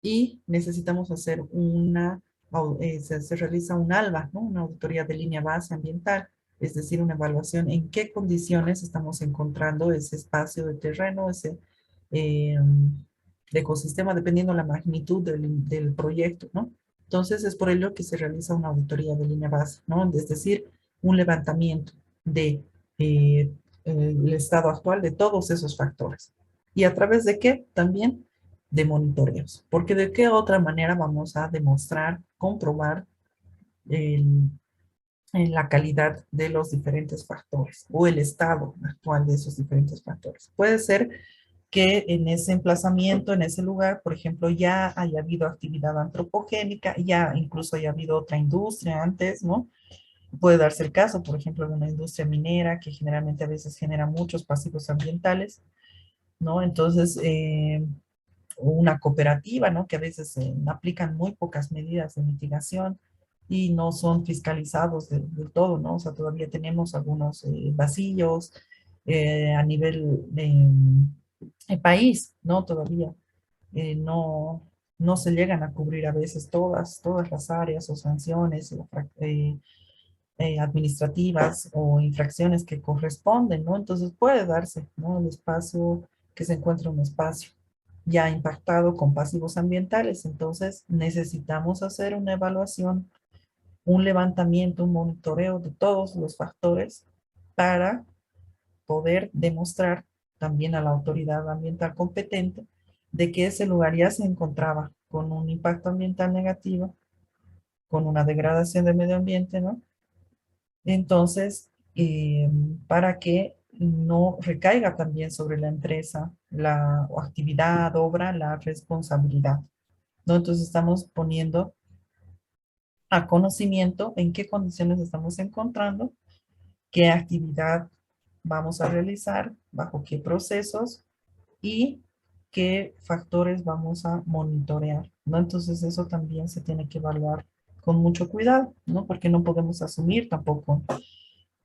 y necesitamos hacer se realiza un ALBA, ¿no? Una auditoría de línea base ambiental, es decir, una evaluación en qué condiciones estamos encontrando ese espacio de terreno, ese eh, ecosistema, dependiendo la magnitud del proyecto, ¿no? Entonces, es por ello que se realiza una auditoría de línea base, ¿no? Es decir, un levantamiento de el estado actual de todos esos factores. ¿Y a través de qué? También de monitoreos. Porque de qué otra manera vamos a demostrar, comprobar el, en la calidad de los diferentes factores o el estado actual de esos diferentes factores. Puede ser que en ese emplazamiento, en ese lugar, por ejemplo, ya haya habido actividad antropogénica, ya incluso haya habido otra industria antes, ¿no? Puede darse el caso, por ejemplo, de una industria minera que generalmente a veces genera muchos pasivos ambientales, ¿no? Entonces, una cooperativa, ¿no? Que a veces aplican muy pocas medidas de mitigación y no son fiscalizados del todo, ¿no? O sea, todavía tenemos algunos vacíos a nivel de país, ¿no? Todavía no se llegan a cubrir a veces todas las áreas o sanciones administrativas o infracciones que corresponden, ¿no? Entonces puede darse, ¿no? El espacio, que se encuentra un espacio ya impactado con pasivos ambientales, entonces necesitamos hacer una evaluación, un levantamiento, un monitoreo de todos los factores para poder demostrar también a la autoridad ambiental competente de que ese lugar ya se encontraba con un impacto ambiental negativo, con una degradación del medio ambiente, ¿no? Entonces, para que no recaiga también sobre la empresa, la actividad, obra, la responsabilidad, ¿no? Entonces estamos poniendo a conocimiento en qué condiciones estamos encontrando, qué actividad vamos a realizar, bajo qué procesos y qué factores vamos a monitorear, ¿no? Entonces eso también se tiene que evaluar con mucho cuidado, ¿no? Porque no podemos asumir tampoco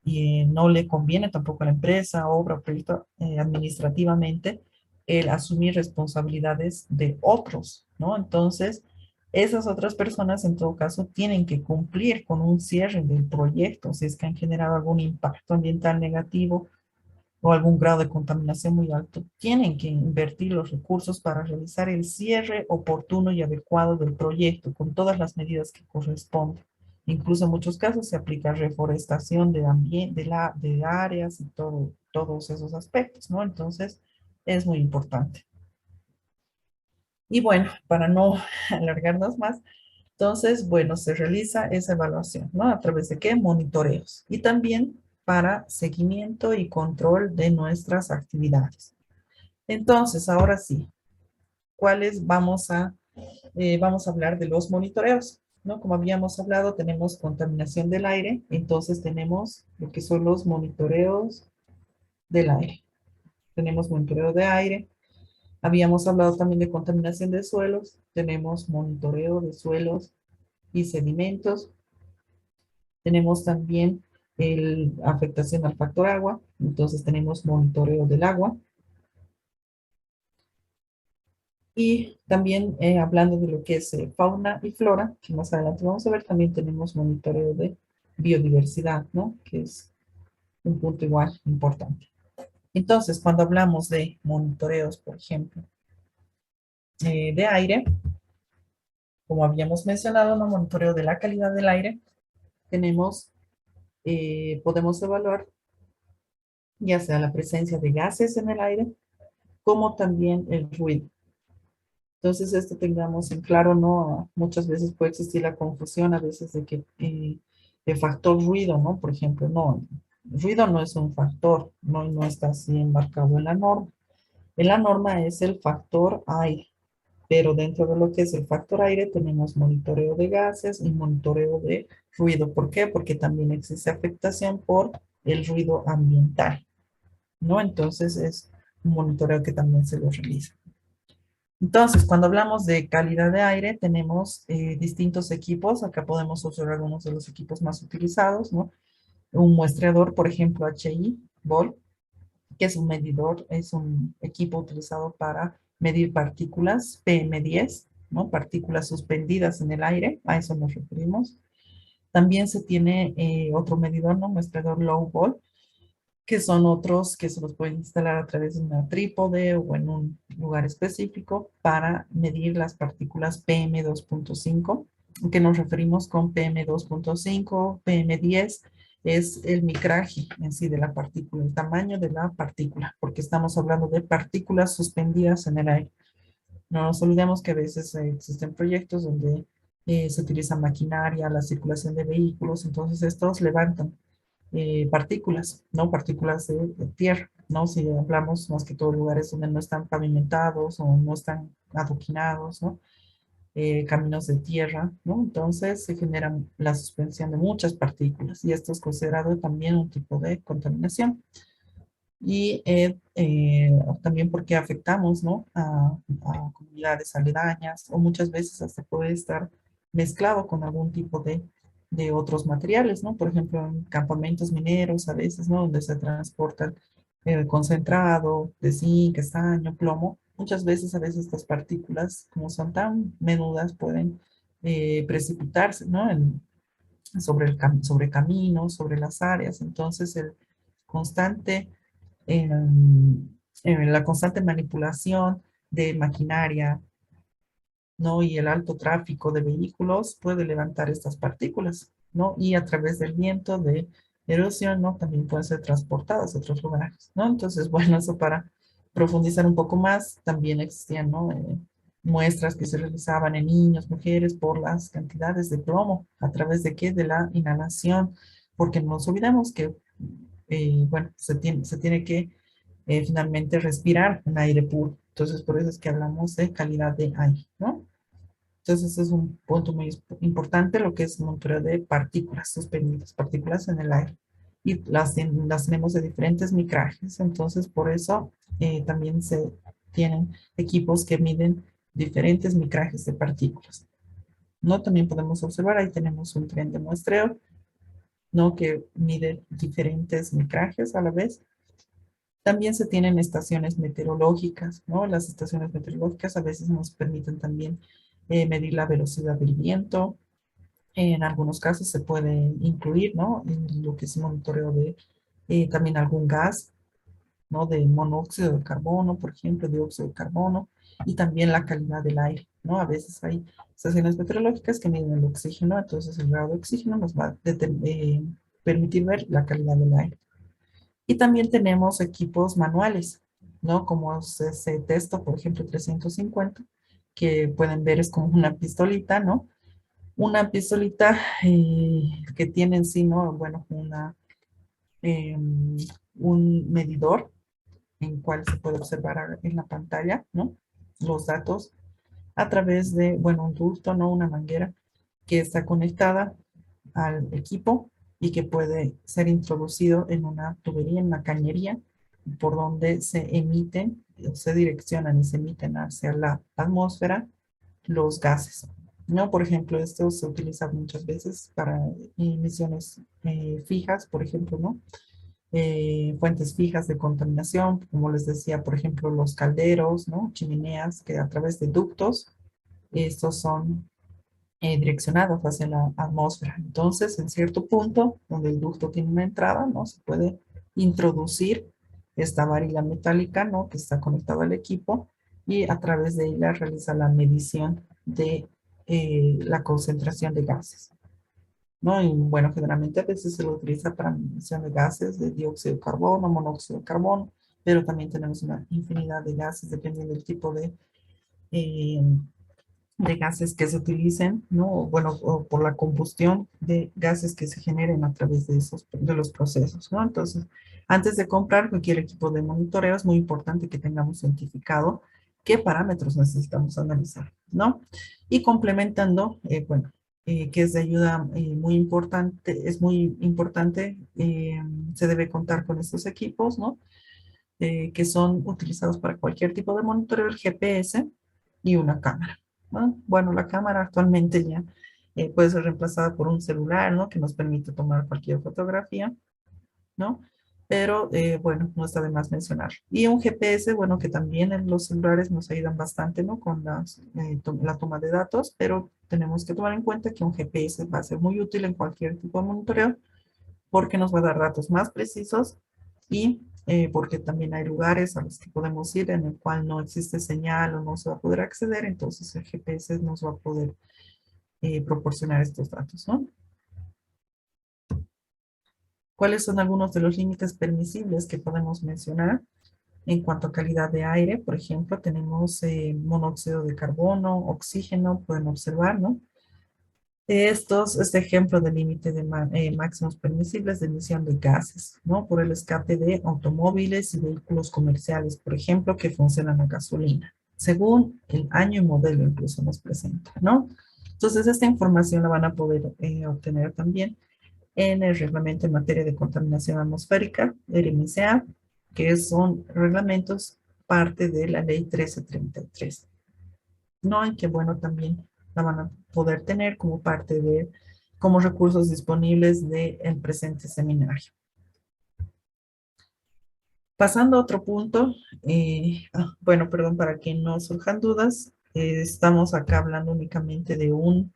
y no le conviene tampoco a la empresa, obra o proyecto administrativamente el asumir responsabilidades de otros, ¿no? Entonces, esas otras personas en todo caso tienen que cumplir con un cierre del proyecto si es que han generado algún impacto ambiental negativo o algún grado de contaminación muy alto, tienen que invertir los recursos para realizar el cierre oportuno y adecuado del proyecto con todas las medidas que corresponden. Incluso en muchos casos se aplica reforestación de ambiente, de áreas y todos esos aspectos, ¿no? Entonces, es muy importante. Y bueno, para no alargarnos más, entonces, bueno, se realiza esa evaluación, ¿no? ¿A través de qué? Monitoreos. Y también para seguimiento y control de nuestras actividades. Entonces, ahora sí, ¿cuáles vamos a hablar de los monitoreos? ¿No? Como habíamos hablado, tenemos contaminación del aire, entonces tenemos lo que son los monitoreos del aire. Tenemos monitoreo de aire. Habíamos hablado también de contaminación de suelos, tenemos monitoreo de suelos y sedimentos. Tenemos también afectación al factor agua, entonces tenemos monitoreo del agua. Y también hablando de lo que es fauna y flora, que más adelante vamos a ver, también tenemos monitoreo de biodiversidad, ¿no? Que es un punto igual importante. Entonces, cuando hablamos de monitoreos, por ejemplo, de aire, como habíamos mencionado, ¿no? Monitoreo de la calidad del aire, podemos evaluar ya sea la presencia de gases en el aire, como también el ruido. Entonces, esto tengamos en claro, ¿no? Muchas veces puede existir la confusión a veces de que el factor ruido, ¿no? Por ejemplo, no, ruido no es un factor, no está así embarcado en la norma. En la norma es el factor aire, pero dentro de lo que es el factor aire tenemos monitoreo de gases y monitoreo de ruido. ¿Por qué? Porque también existe afectación por el ruido ambiental, ¿no? Entonces es un monitoreo que también se lo realiza. Entonces, cuando hablamos de calidad de aire, tenemos distintos equipos. Acá podemos observar algunos de los equipos más utilizados, ¿no? Un muestreador, por ejemplo, HI, BOL, que es un medidor, es un equipo utilizado para medir partículas PM10, ¿no? Partículas suspendidas en el aire, a eso nos referimos. También se tiene otro medidor, ¿no? Muestreador low ball, que son otros que se los pueden instalar a través de una trípode o en un lugar específico para medir las partículas PM2.5, que nos referimos con PM2.5, PM10, es el micraje en sí de la partícula, el tamaño de la partícula, porque estamos hablando de partículas suspendidas en el aire. No nos olvidemos que a veces existen proyectos donde se utiliza maquinaria, la circulación de vehículos, entonces estos levantan partículas, ¿no? Partículas de tierra, ¿no? Si hablamos más que todo de lugares donde no están pavimentados o no están adoquinados, ¿no? Caminos de tierra, ¿no? Entonces se genera la suspensión de muchas partículas y esto es considerado también un tipo de contaminación. Y también porque afectamos, ¿no? A comunidades aledañas o muchas veces hasta puede estar mezclado con algún tipo de otros materiales, ¿no? Por ejemplo, en campamentos mineros a veces, ¿no? Donde se transportan concentrado de zinc, estaño, plomo. Muchas veces, a veces estas partículas, como son tan menudas, pueden precipitarse, ¿no? Sobre sobre caminos, sobre las áreas. Entonces, el constante la constante manipulación de maquinaria, ¿no? Y el alto tráfico de vehículos puede levantar estas partículas, ¿no? Y a través del viento, de erosión, ¿no? También pueden ser transportadas a otros lugares, ¿no? Entonces, bueno, eso para profundizar un poco más, también existían, ¿no? Muestras que se realizaban en niños, mujeres, por las cantidades de plomo, a través de qué, de la inhalación, porque no nos olvidamos que, bueno, se tiene que finalmente respirar un aire puro. Entonces, por eso es que hablamos de calidad de aire, ¿no? Entonces, ese es un punto muy importante, lo que es monitoreo de partículas suspendidas, partículas en el aire. Y las tenemos de diferentes micrajes, entonces por eso también se tienen equipos que miden diferentes micrajes de partículas. ¿No? También podemos observar, ahí tenemos un tren de muestreo, ¿no? Que mide diferentes micrajes a la vez. También se tienen estaciones meteorológicas, ¿no? Las estaciones meteorológicas a veces nos permiten también medir la velocidad del viento. En algunos casos se puede incluir, ¿no? En lo que es monitoreo de también algún gas, ¿no? De monóxido de carbono, por ejemplo, dióxido de carbono, y también la calidad del aire, ¿no? A veces hay estaciones meteorológicas que miden el oxígeno, entonces el grado de oxígeno nos va a permitir ver la calidad del aire. Y también tenemos equipos manuales, ¿no? Como es ese Testo, por ejemplo, 350, que pueden ver es como una pistolita, ¿no? Una pistolita que tiene en sí, ¿no? Bueno, eh, un medidor en cual se puede observar en la pantalla, ¿no? Los datos a través de, bueno, un ducto, ¿no? Una manguera que está conectada al equipo y que puede ser introducido en una tubería, en una cañería, por donde se emiten, se direccionan y se emiten hacia la atmósfera los gases. ¿No? Por ejemplo, esto se utiliza muchas veces para emisiones fijas, por ejemplo, ¿no? Fuentes fijas de contaminación, como les decía, por ejemplo, los calderos, ¿no? Chimeneas que a través de ductos, estos son direccionados hacia la atmósfera. Entonces, en cierto punto, donde el ducto tiene una entrada, ¿no? Se puede introducir esta varilla metálica, ¿no? Que está conectada al equipo y a través de ella realiza la medición de la concentración de gases, ¿no? Y bueno, generalmente a veces se lo utiliza para medición de gases de dióxido de carbono, monóxido de carbono, pero también tenemos una infinidad de gases dependiendo del tipo eh, de gases que se utilicen, ¿no? O, bueno, o por la combustión de gases que se generen a través de de los procesos, ¿no? Entonces, antes de comprar cualquier equipo de monitoreo, es muy importante que tengamos identificado qué parámetros necesitamos analizar, ¿no? Y complementando, bueno, que es de ayuda muy importante, es muy importante, se debe contar con estos equipos, ¿no? Que son utilizados para cualquier tipo de monitoreo, el GPS y una cámara, ¿no? Bueno, la cámara actualmente ya puede ser reemplazada por un celular, ¿no? Que nos permite tomar cualquier fotografía, ¿no? Pero bueno, no está de más mencionar. Y un GPS, bueno, que también en los celulares nos ayudan bastante, ¿no? Con la toma de datos, pero tenemos que tomar en cuenta que un GPS va a ser muy útil en cualquier tipo de monitoreo porque nos va a dar datos más precisos y porque también hay lugares a los que podemos ir en el cual no existe señal o no se va a poder acceder, entonces el GPS nos va a poder proporcionar estos datos, ¿no? ¿Cuáles son algunos de los límites permisibles que podemos mencionar? En cuanto a calidad de aire, por ejemplo, tenemos monóxido de carbono, oxígeno, pueden observar, ¿no? Este ejemplo de límite de máximos permisibles de emisión de gases, ¿no? Por el escape de automóviles y vehículos comerciales, por ejemplo, que funcionan a gasolina. Según el año y modelo incluso nos presenta, ¿no? Entonces, esta información la van a poder obtener también en el reglamento en materia de contaminación atmosférica, el MCA, que son reglamentos parte de la ley 1333. No, en que bueno, también la van a poder tener como parte de, como recursos disponibles del presente seminario. Pasando a otro punto, bueno, perdón, para que no surjan dudas, estamos acá hablando únicamente de un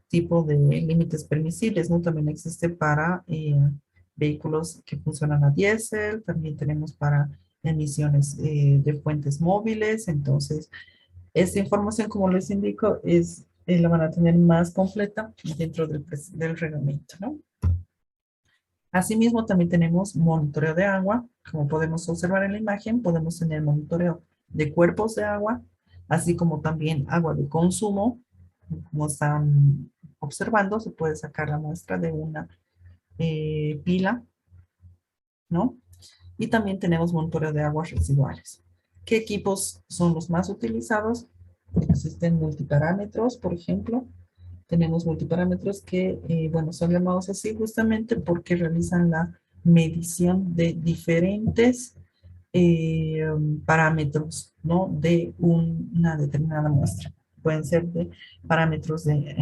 tipo de límites permisibles, ¿no? También existe para vehículos que funcionan a diésel, también tenemos para emisiones de fuentes móviles, entonces esta información, como les indico, la van a tener más completa dentro del reglamento, ¿no? Asimismo, también tenemos monitoreo de agua. Como podemos observar en la imagen, podemos tener monitoreo de cuerpos de agua, así como también agua de consumo. Como están observando, se puede sacar la muestra de una pila, ¿no? Y también tenemos monitoreo de aguas residuales. ¿Qué equipos son los más utilizados? Existen multiparámetros, por ejemplo. Tenemos multiparámetros que, bueno, son llamados así justamente porque realizan la medición de diferentes parámetros, ¿no? De una determinada muestra. Pueden ser de parámetros de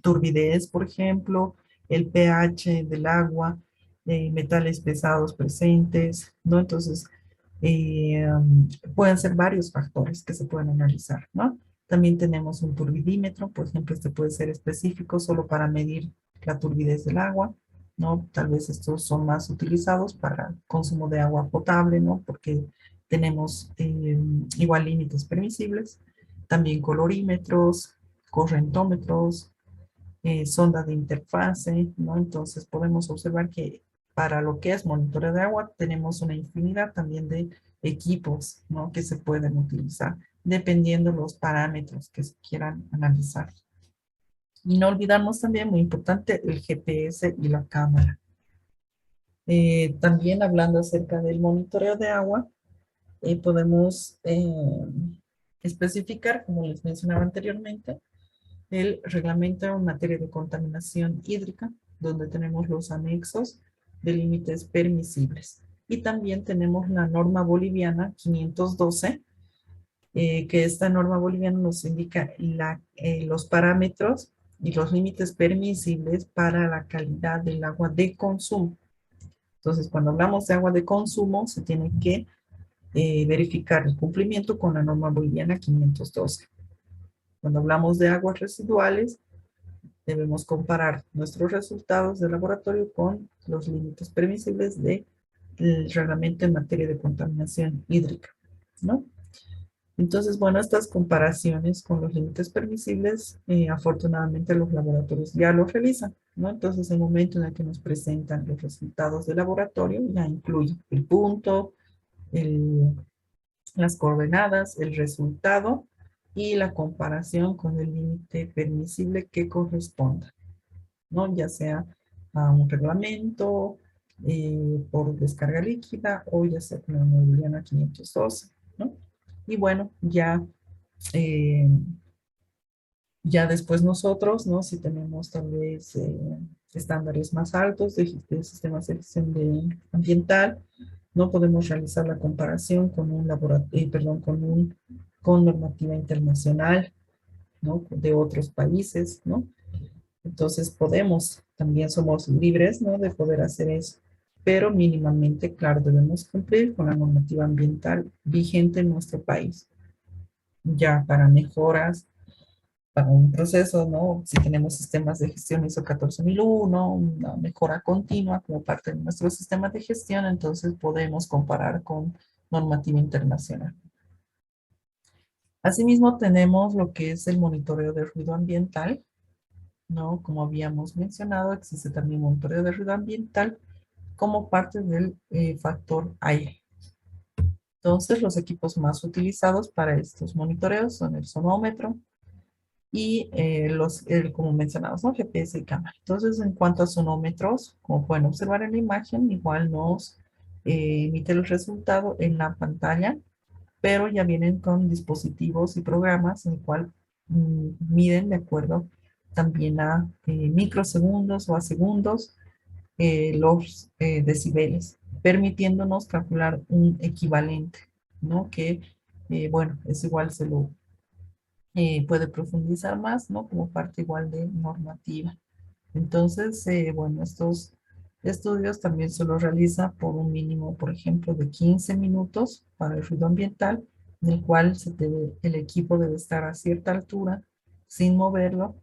turbidez, por ejemplo, el pH del agua, metales pesados presentes, ¿no? Entonces, pueden ser varios factores que se pueden analizar, ¿no? También tenemos un turbidímetro, por ejemplo, este puede ser específico solo para medir la turbidez del agua, ¿no? Tal vez estos son más utilizados para consumo de agua potable, ¿no? Porque tenemos igual límites permisibles. También colorímetros, correntómetros, sonda de interfase, ¿no? Entonces podemos observar que para lo que es monitoreo de agua tenemos una infinidad también de equipos, ¿no? Que se pueden utilizar dependiendo los parámetros que se quieran analizar. Y no olvidarnos también, muy importante, el GPS y la cámara. También hablando acerca del monitoreo de agua, podemos especificar, como les mencionaba anteriormente, el reglamento en materia de contaminación hídrica, donde tenemos los anexos de límites permisibles. Y también tenemos la norma boliviana 512, que esta norma boliviana nos indica los parámetros y los límites permisibles para la calidad del agua de consumo. Entonces, cuando hablamos de agua de consumo, se tiene que verificar el cumplimiento con la norma boliviana 512. Cuando hablamos de aguas residuales, debemos comparar nuestros resultados de laboratorio con los límites permisibles del reglamento en materia de contaminación hídrica, ¿no? Entonces, bueno, estas comparaciones con los límites permisibles, afortunadamente los laboratorios ya lo realizan, ¿no? Entonces, el momento en el que nos presentan los resultados del laboratorio ya incluye el punto, el, las coordenadas, el resultado y la comparación con el límite permisible que corresponda, ¿no? Ya sea a un reglamento por descarga líquida o ya sea con la Boliviana 512, ¿no? Y bueno, eh, ya después nosotros, ¿no? Si tenemos tal vez estándares más altos de sistemas de gestión ambiental, no podemos realizar la comparación con un laboratorio, perdón, con normativa internacional, ¿no? De otros países, ¿no? Entonces podemos, también somos libres, ¿no? De poder hacer eso. Pero mínimamente, claro, debemos cumplir con la normativa ambiental vigente en nuestro país. Ya para mejoras, para un proceso, ¿no? Si tenemos sistemas de gestión ISO 14001, una mejora continua como parte de nuestro sistema de gestión, entonces podemos comparar con normativa internacional. Asimismo, tenemos lo que es el monitoreo de ruido ambiental. ¿no? Como habíamos mencionado, existe también monitoreo de ruido ambiental como parte del factor aire. Entonces, los equipos más utilizados para estos monitoreos son el sonómetro y como mencionamos, ¿no? GPS y cámara. Entonces, en cuanto a sonómetros, como pueden observar en la imagen, igual nos emite el resultado en la pantalla, pero ya vienen con dispositivos y programas en el cual miden de acuerdo también a microsegundos o a segundos los decibeles, permitiéndonos calcular un equivalente, ¿no? Que, bueno, es igual, se lo puede profundizar más, ¿no? Como parte igual de normativa. Entonces, bueno, estos estudios también se los realiza por un mínimo, por ejemplo, de 15 minutos para el ruido ambiental, en el cual el equipo debe estar a cierta altura sin moverlo,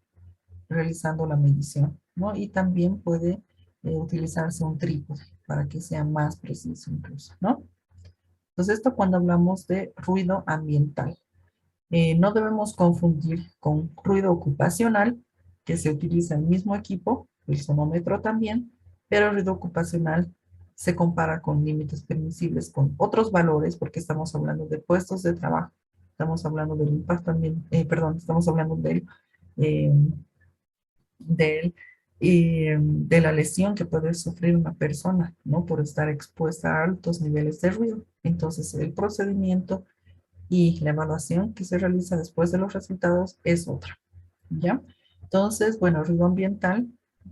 realizando la medición, ¿no? Y también puede utilizarse un trípode para que sea más preciso incluso, ¿no? Entonces, esto cuando hablamos de ruido ambiental. No debemos confundir con ruido ocupacional, que se utiliza el mismo equipo, el sonómetro también, pero el ruido ocupacional se compara con límites permisibles con otros valores, porque estamos hablando de puestos de trabajo, estamos hablando del impacto perdón, estamos hablando eh, del, de la lesión que puede sufrir una persona, ¿no? Por estar expuesta a altos niveles de ruido. Entonces, el procedimiento y la evaluación que se realiza después de los resultados es otra, ¿ya? Entonces, bueno, el ruido ambiental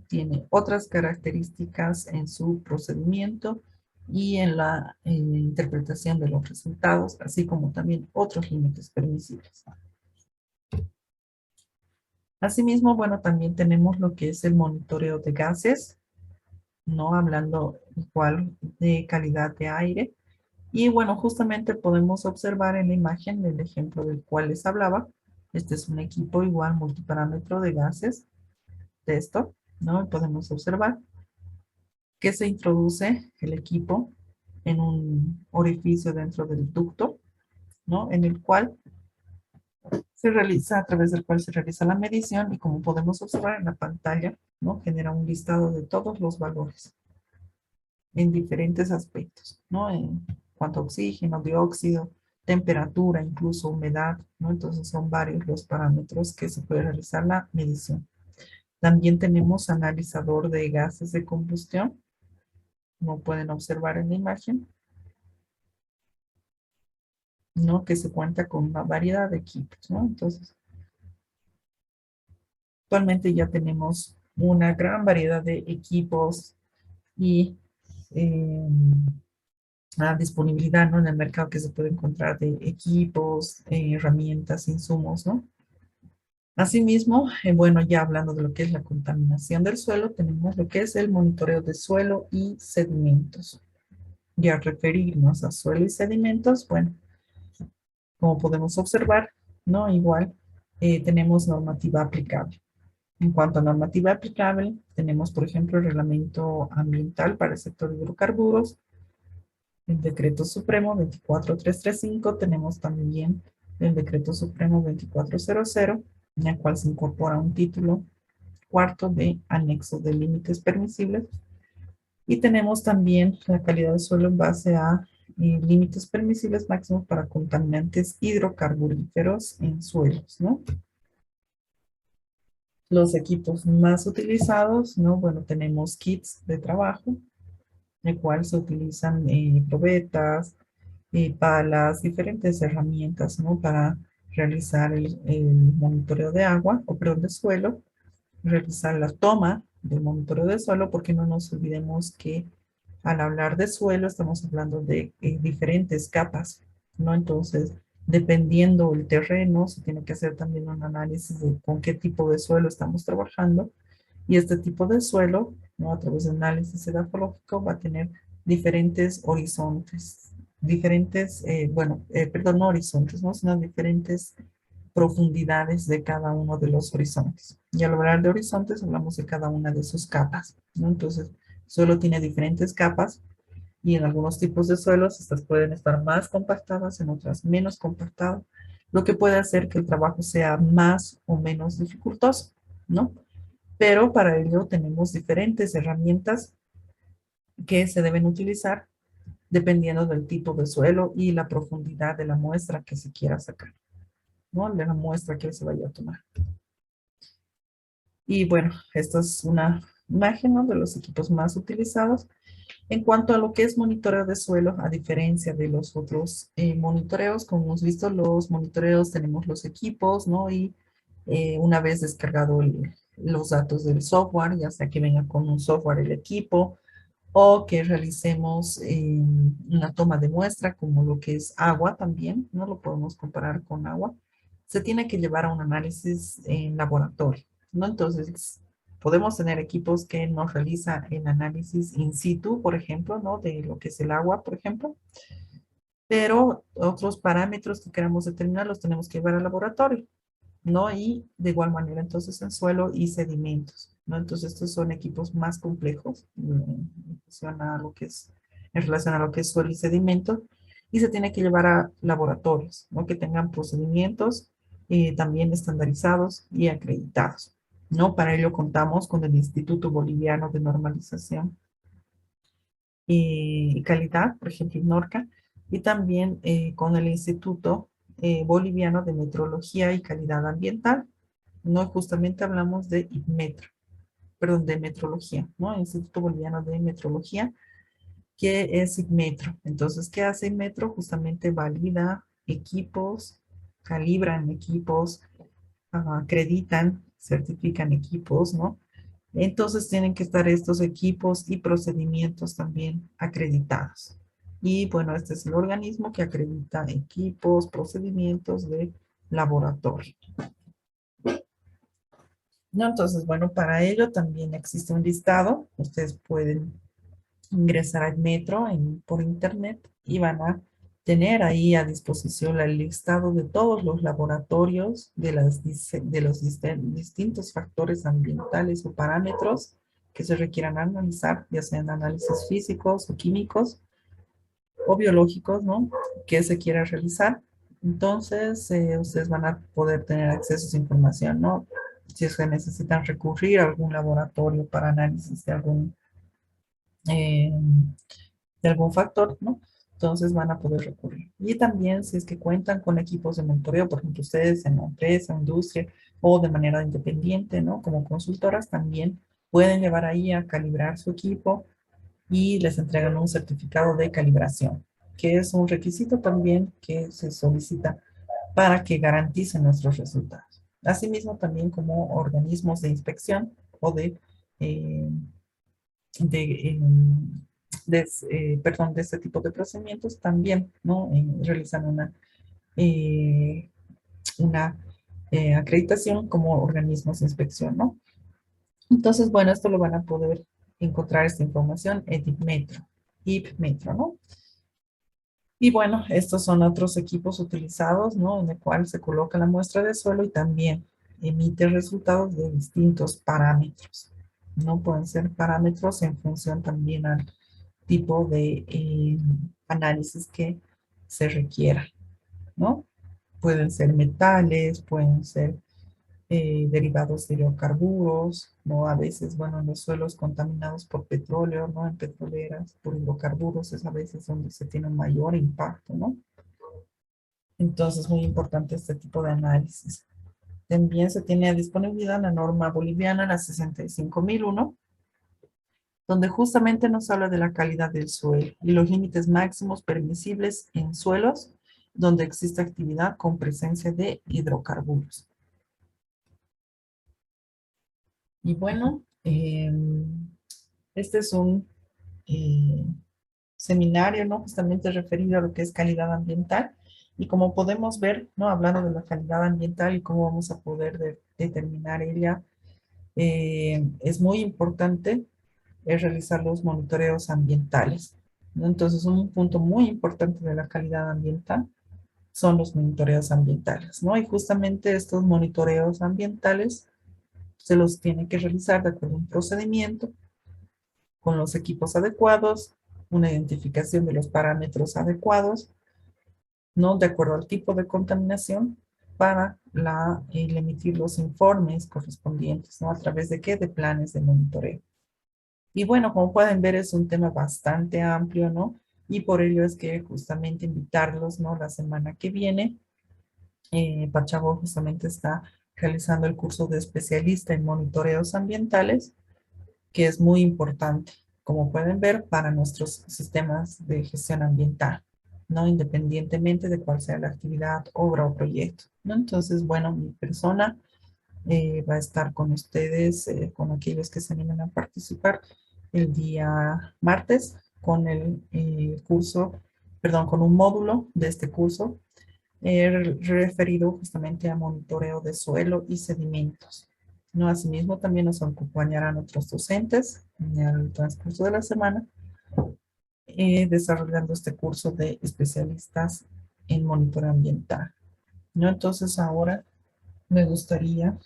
tiene otras características en su procedimiento y en la interpretación de los resultados, así como también otros límites permisibles. Asimismo, bueno, también tenemos lo que es el monitoreo de gases, ¿no? Hablando igual de calidad de aire. Y bueno, justamente podemos observar en la imagen el ejemplo del cual les hablaba. Este es un equipo igual multiparámetro de gases de esto, ¿no? Y podemos observar que se introduce el equipo en un orificio dentro del ducto, ¿no? En el cual se realiza, a través del cual se realiza la medición y como podemos observar en la pantalla, ¿no? Genera un listado de todos los valores en diferentes aspectos, ¿no? En cuanto a oxígeno, dióxido, temperatura, incluso humedad, ¿no? Entonces son varios los parámetros que se puede realizar la medición. También tenemos analizador de gases de combustión, como pueden observar en la imagen, ¿no? Que se cuenta con una variedad de equipos, ¿no? Entonces, actualmente ya tenemos una gran variedad de equipos y eh, la disponibilidad, ¿no? En el mercado que se puede encontrar de equipos, herramientas, insumos, ¿no? Asimismo, bueno, ya hablando de lo que es la contaminación del suelo, tenemos lo que es el monitoreo de suelo y sedimentos. Y al referirnos a suelo y sedimentos, bueno, como podemos observar, ¿no? Igual tenemos normativa aplicable. En cuanto a normativa aplicable, tenemos, por ejemplo, el reglamento ambiental para el sector de hidrocarburos, el decreto supremo 24335, tenemos también el decreto supremo 2400, en el cual se incorpora un título cuarto de anexo de límites permisibles. Y tenemos también la calidad del suelo en base a límites permisibles máximos para contaminantes hidrocarburíferos en suelos, ¿no? Los equipos más utilizados, ¿no? Bueno, tenemos kits de trabajo, en el cual se utilizan probetas, palas, diferentes herramientas, ¿no? Para realizar el monitoreo de agua, o perdón, de suelo, realizar la toma del monitoreo de suelo, porque no nos olvidemos que al hablar de suelo estamos hablando de diferentes capas, ¿no? Entonces, dependiendo el terreno, se tiene que hacer también un análisis de con qué tipo de suelo estamos trabajando y este tipo de suelo, ¿no? A través de análisis edafológico va a tener diferentes horizontes, perdón, no horizontes, ¿no? Sino diferentes profundidades de cada uno de los horizontes. Y al hablar de horizontes hablamos de cada una de sus capas, ¿no? Entonces, suelo tiene diferentes capas y en algunos tipos de suelos estas pueden estar más compactadas, en otras menos compactadas, lo que puede hacer que el trabajo sea más o menos dificultoso, ¿no? pero para ello tenemos diferentes herramientas que se deben utilizar dependiendo del tipo de suelo y la profundidad de la muestra que se quiera sacar, ¿no? De la muestra que se vaya a tomar. Y bueno, esta es una imagen, ¿no?, de los equipos más utilizados. En cuanto a lo que es monitoreo de suelo, a diferencia de los otros monitoreos, como hemos visto, los monitoreos tenemos los equipos, ¿no? Y una vez descargado los datos del software, ya sea que venga con un software el equipo, o que realicemos una toma de muestra, como lo que es agua también, no lo podemos comparar con agua, se tiene que llevar a un análisis en laboratorio, ¿no? Entonces, podemos tener equipos que nos realizan el análisis in situ, por ejemplo, ¿no?, de lo que es el agua, por ejemplo, pero otros parámetros que queramos determinar los tenemos que llevar al laboratorio, ¿no? Y de igual manera, entonces, en suelo y sedimentos, ¿no? Entonces, estos son equipos más complejos en relación a lo que es suelo y sedimento, y se tiene que llevar a laboratorios, ¿no?, que tengan procedimientos también estandarizados y acreditados, ¿no? Para ello contamos con el Instituto Boliviano de Normalización y Calidad, por ejemplo, INORCA, y también con el Instituto Boliviano de Metrología y Calidad Ambiental, ¿no? Justamente hablamos de INMETRO, perdón, de metrología, ¿no? Instituto Boliviano de Metrología, que es INMETRO. Entonces, ¿qué hace INMETRO? Justamente valida equipos, calibran equipos, acreditan, certifican equipos, ¿no? Entonces tienen que estar estos equipos y procedimientos también acreditados. Y bueno, este es el organismo que acredita equipos, procedimientos de laboratorio, ¿no? Entonces, bueno, para ello también existe un listado. Ustedes pueden ingresar al Metro por internet y van a tener ahí a disposición el listado de todos los laboratorios de los distintos factores ambientales o parámetros que se requieran analizar, ya sean análisis físicos o químicos o biológicos, ¿no?, que se quiera realizar. Entonces, ustedes van a poder tener acceso a esa información, ¿no? Si es que necesitan recurrir a algún laboratorio para análisis eh, de algún factor, ¿no? Entonces van a poder recurrir. Y también si es que cuentan con equipos de monitoreo, por ejemplo, ustedes en la empresa, industria o de manera independiente, ¿no?, como consultoras, también pueden llevar ahí a calibrar su equipo y les entregan un certificado de calibración, que es un requisito también que se solicita para que garanticen nuestros resultados. Asimismo, también como organismos de inspección o eh, de, eh, perdón, de este tipo de procedimientos también, ¿no?, realizan eh, una acreditación como organismos de inspección, ¿no? Entonces, bueno, esto lo van a poder encontrar esta información en IPMetro, ¿no? Y bueno, estos son otros equipos utilizados, ¿no?, en el cual se coloca la muestra de suelo y también emite resultados de distintos parámetros. No pueden ser parámetros en función también al tipo de análisis que se requiera, ¿no? Pueden ser metales, pueden ser derivados de hidrocarburos, ¿no? A veces, bueno, en los suelos contaminados por petróleo, ¿no?, en petroleras, por hidrocarburos, es a veces donde se tiene un mayor impacto, ¿no? Entonces, muy importante este tipo de análisis. También se tiene a disponibilidad la norma boliviana, la 65001, donde justamente nos habla de la calidad del suelo y los límites máximos permisibles en suelos donde existe actividad con presencia de hidrocarburos. Y bueno, este es un eh, seminario, ¿no?, justamente referido a lo que es calidad ambiental. Y como podemos ver, ¿no?, hablando de la calidad ambiental y cómo vamos a poder determinar ella, es muy importante realizar los monitoreos ambientales, ¿no? Entonces, un punto muy importante de la calidad ambiental son los monitoreos ambientales, ¿no? Y justamente estos monitoreos ambientales se los tiene que realizar de acuerdo a un procedimiento, con los equipos adecuados, una identificación de los parámetros adecuados, ¿no?, de acuerdo al tipo de contaminación, para el emitir los informes correspondientes, ¿no? ¿A través de qué? De planes de monitoreo. Y bueno, como pueden ver, es un tema bastante amplio, ¿no? Y por ello es que justamente invitarlos, ¿no? La semana que viene, Pachabo justamente está realizando el curso de especialista en monitoreos ambientales, que es muy importante, como pueden ver, para nuestros sistemas de gestión ambiental, ¿no? Independientemente de cuál sea la actividad, obra o proyecto, ¿no? Entonces, bueno, mi persona va a estar con ustedes, con aquellos que se animen a participar el día martes con el curso, perdón, con un módulo de este curso referido justamente a monitoreo de suelo y sedimentos. ¿No? Asimismo, también nos acompañarán otros docentes en el transcurso de la semana desarrollando este curso de especialistas en monitoreo ambiental. ¿No? Entonces, ahora me gustaría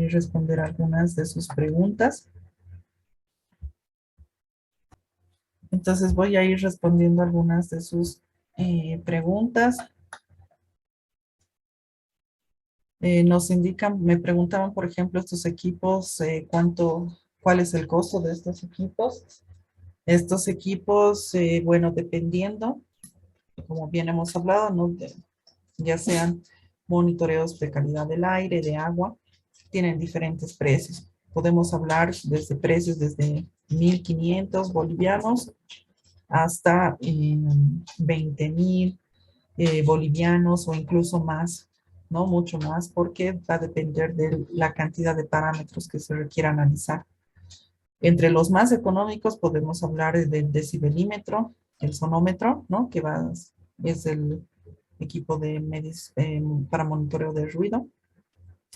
responder algunas de sus preguntas. Entonces, voy a ir respondiendo algunas de sus preguntas. Nos indican, me preguntaban, por ejemplo, estos equipos, cuál es el costo de estos equipos. Estos equipos, bueno, dependiendo, como bien hemos hablado, ¿no? Ya sean monitoreos de calidad del aire, de agua, tienen diferentes precios. Podemos hablar desde precios desde 1.500 bolivianos hasta 20.000 bolivianos o incluso más, ¿no? Mucho más, porque va a depender de la cantidad de parámetros que se requiera analizar. Entre los más económicos podemos hablar del decibelímetro, el sonómetro, ¿no? Es el equipo para monitoreo de ruido,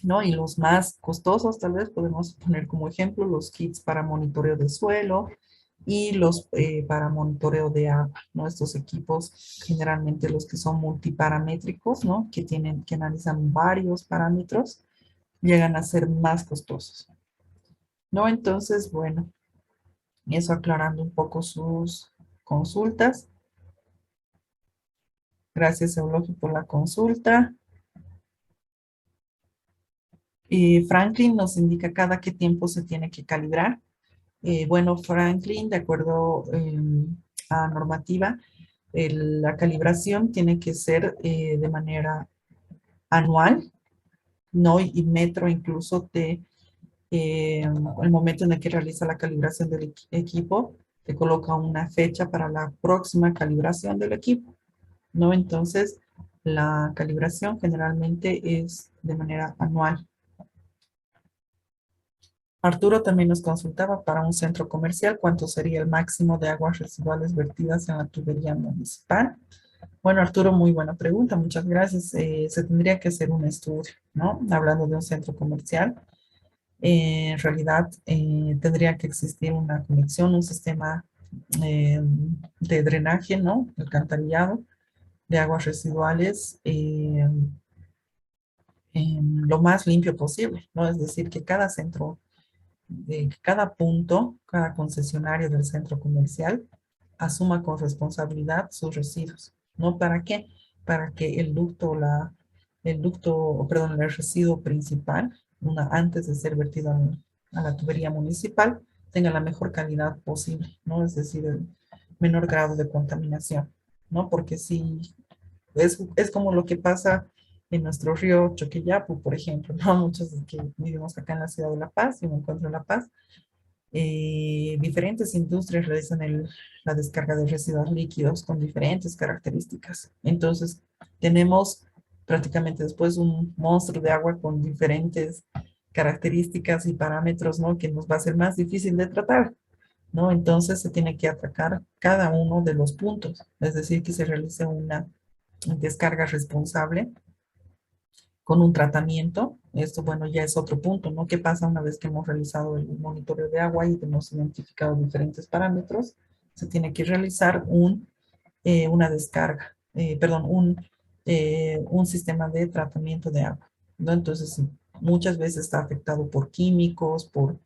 ¿no? Y los más costosos, tal vez podemos poner como ejemplo los kits para monitoreo de suelo y los para monitoreo de agua, ¿no? Estos equipos, generalmente los que son multiparamétricos, ¿no? Que analizan varios parámetros, llegan a ser más costosos, ¿no? Entonces, bueno, eso aclarando un poco sus consultas. Gracias, Eulogio, por la consulta. Franklin nos indica cada qué tiempo se tiene que calibrar. Bueno, Franklin, de acuerdo a normativa, la calibración tiene que ser de manera anual, ¿no? Y Metro incluso el momento en el que realiza la calibración del equipo, te coloca una fecha para la próxima calibración del equipo, ¿no? Entonces, la calibración generalmente es de manera anual. Arturo también nos consultaba para un centro comercial cuánto sería el máximo de aguas residuales vertidas en la tubería municipal. Bueno, Arturo, muy buena pregunta, muchas gracias. Se tendría que hacer un estudio, ¿no? Hablando de un centro comercial, en realidad tendría que existir una conexión, un sistema de drenaje, ¿no? Alcantarillado de aguas residuales lo más limpio posible, ¿no? Es decir, que cada centro de que cada punto, cada concesionario del centro comercial asuma con responsabilidad sus residuos. ¿No? ¿Para qué? Para que el residuo principal, antes de ser vertido a la tubería municipal, tenga la mejor calidad posible, ¿no? Es decir, el menor grado de contaminación, ¿no? Porque si es como lo que pasa en nuestro río Choqueyapu, por ejemplo, ¿no? Muchos que vivimos acá en la ciudad de La Paz, y me encuentro en La Paz, diferentes industrias realizan la descarga de residuos líquidos con diferentes características. Entonces, tenemos prácticamente después un monstruo de agua con diferentes características y parámetros, ¿no? Que nos va a ser más difícil de tratar, ¿no? Entonces, se tiene que atacar cada uno de los puntos, es decir, que se realice una descarga responsable con un tratamiento. Esto, bueno, ya es otro punto, ¿no? ¿Qué pasa una vez que hemos realizado el monitoreo de agua y hemos identificado diferentes parámetros? Se tiene que realizar una descarga, perdón, un sistema de tratamiento de agua, ¿no? Entonces, sí, muchas veces está afectado por químicos, por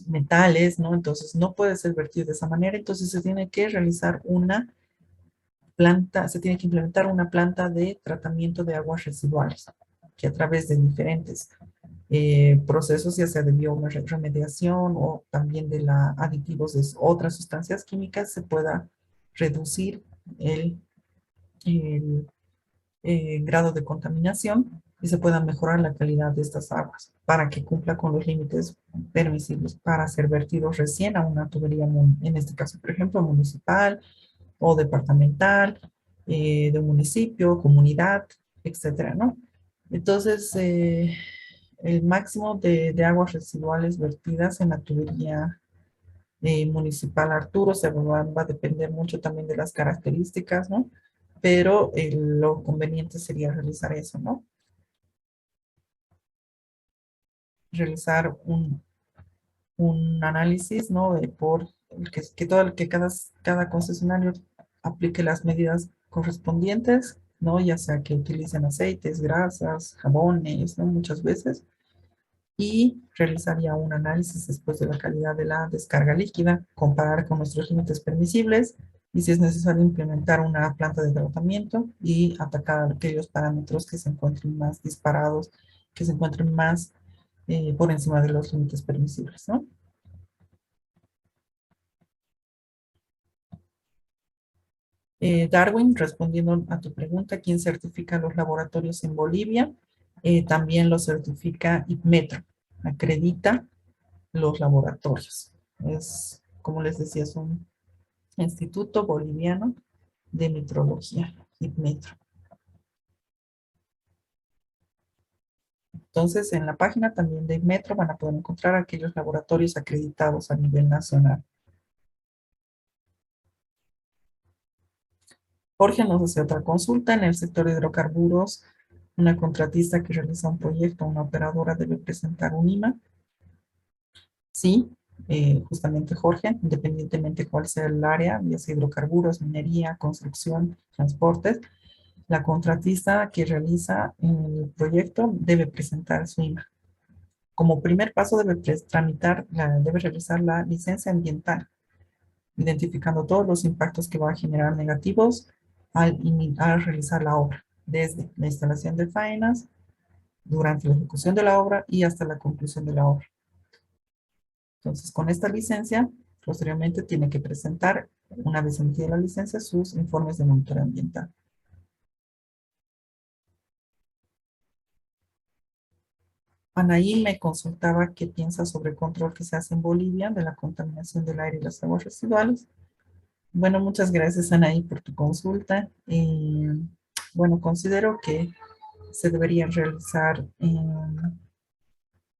metales, ¿no? Entonces, no puede ser vertido de esa manera, entonces se tiene que realizar una planta, se tiene que implementar una planta de tratamiento de aguas residuales, que a través de diferentes procesos, ya sea de bioremediación o también de la aditivos de otras sustancias químicas, se pueda reducir el grado de contaminación y se pueda mejorar la calidad de estas aguas para que cumpla con los límites permisibles para ser vertidos recién a una tubería, en este caso, por ejemplo, municipal o departamental, de un municipio, comunidad, etcétera, ¿no? Entonces, el máximo de aguas residuales vertidas en la tubería municipal Arturo va a depender mucho también de las características, ¿no? Pero lo conveniente sería realizar eso, ¿no? Realizar un análisis, ¿no? Por que cada concesionario aplique las medidas correspondientes, ¿no? Ya sea que utilicen aceites, grasas, jabones, ¿no? Muchas veces. Y realizaría un análisis después de la calidad de la descarga líquida, comparar con nuestros límites permisibles y si es necesario implementar una planta de tratamiento y atacar aquellos parámetros que se encuentren más disparados, que se encuentren más por encima de los límites permisibles, ¿no? Darwin, respondiendo a tu pregunta, ¿quién certifica los laboratorios en Bolivia? También lo certifica IPMETRO, acredita los laboratorios. Es, como les decía, es un Instituto Boliviano de Metrología, IPMETRO. Entonces, en la página también de IPMETRO van a poder encontrar aquellos laboratorios acreditados a nivel nacional. Jorge nos hace otra consulta. En el sector de hidrocarburos, una contratista que realiza un proyecto, una operadora debe presentar un IMA. Sí, justamente Jorge, independientemente cuál sea el área, ya sea hidrocarburos, minería, construcción, transportes, la contratista que realiza el proyecto debe presentar su IMA. Como primer paso debe realizar la licencia ambiental, identificando todos los impactos que va a generar negativos al realizar la obra, desde la instalación de faenas, durante la ejecución de la obra y hasta la conclusión de la obra. Entonces, con esta licencia, posteriormente tiene que presentar, una vez emitida la licencia, sus informes de monitoreo ambiental. Anaí me consultaba qué piensa sobre el control que se hace en Bolivia de la contaminación del aire y las aguas residuales. Bueno, muchas gracias, Anaí, por tu consulta. Bueno, considero que se deberían realizar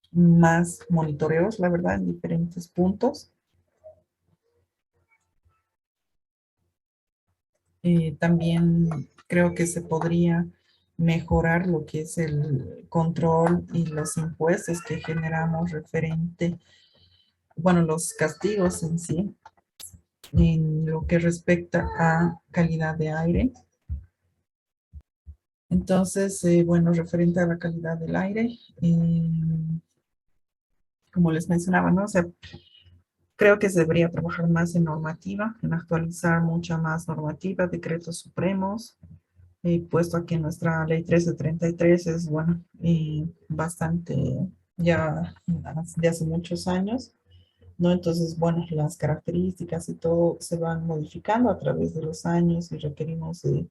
más monitoreos, la verdad, en diferentes puntos. También creo que se podría mejorar lo que es el control y los impuestos que generamos referente, bueno, los castigos en sí, en lo que respecta a calidad de aire. Entonces, bueno, referente a la calidad del aire, como les mencionaba, ¿no? O sea, creo que se debería trabajar más en normativa, en actualizar mucha más normativa, decretos supremos, puesto a que nuestra ley 1333 es, bueno, bastante ya de hace muchos años, ¿no? Entonces, bueno, las características y todo se van modificando a través de los años y requerimos de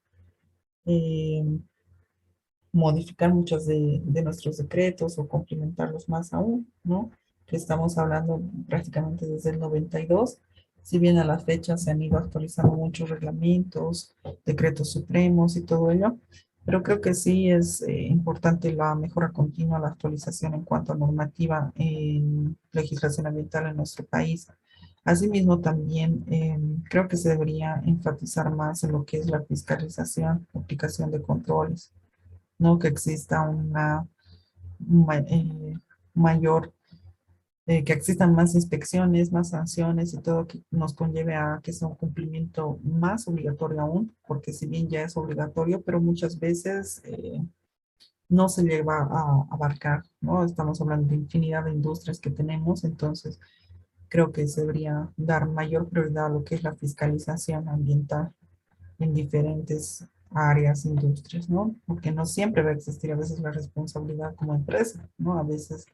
eh, modificar muchos de nuestros decretos o complementarlos más aún, ¿no? Que estamos hablando prácticamente desde el 92. Si bien a la fecha se han ido actualizando muchos reglamentos, decretos supremos y todo ello, pero creo que sí es importante la mejora continua, la actualización en cuanto a normativa en legislación ambiental en nuestro país. Asimismo, también creo que se debería enfatizar más en lo que es la fiscalización, aplicación de controles, ¿no? Que exista una mayor, que existan más inspecciones, más sanciones y todo que nos conlleve a que sea un cumplimiento más obligatorio aún, porque si bien ya es obligatorio, pero muchas veces no se llega a abarcar, ¿no? Estamos hablando de infinidad de industrias que tenemos, entonces creo que se debería dar mayor prioridad a lo que es la fiscalización ambiental. en diferentes áreas, industrias, ¿no? Porque no siempre va a existir a veces la responsabilidad como empresa, ¿no? A veces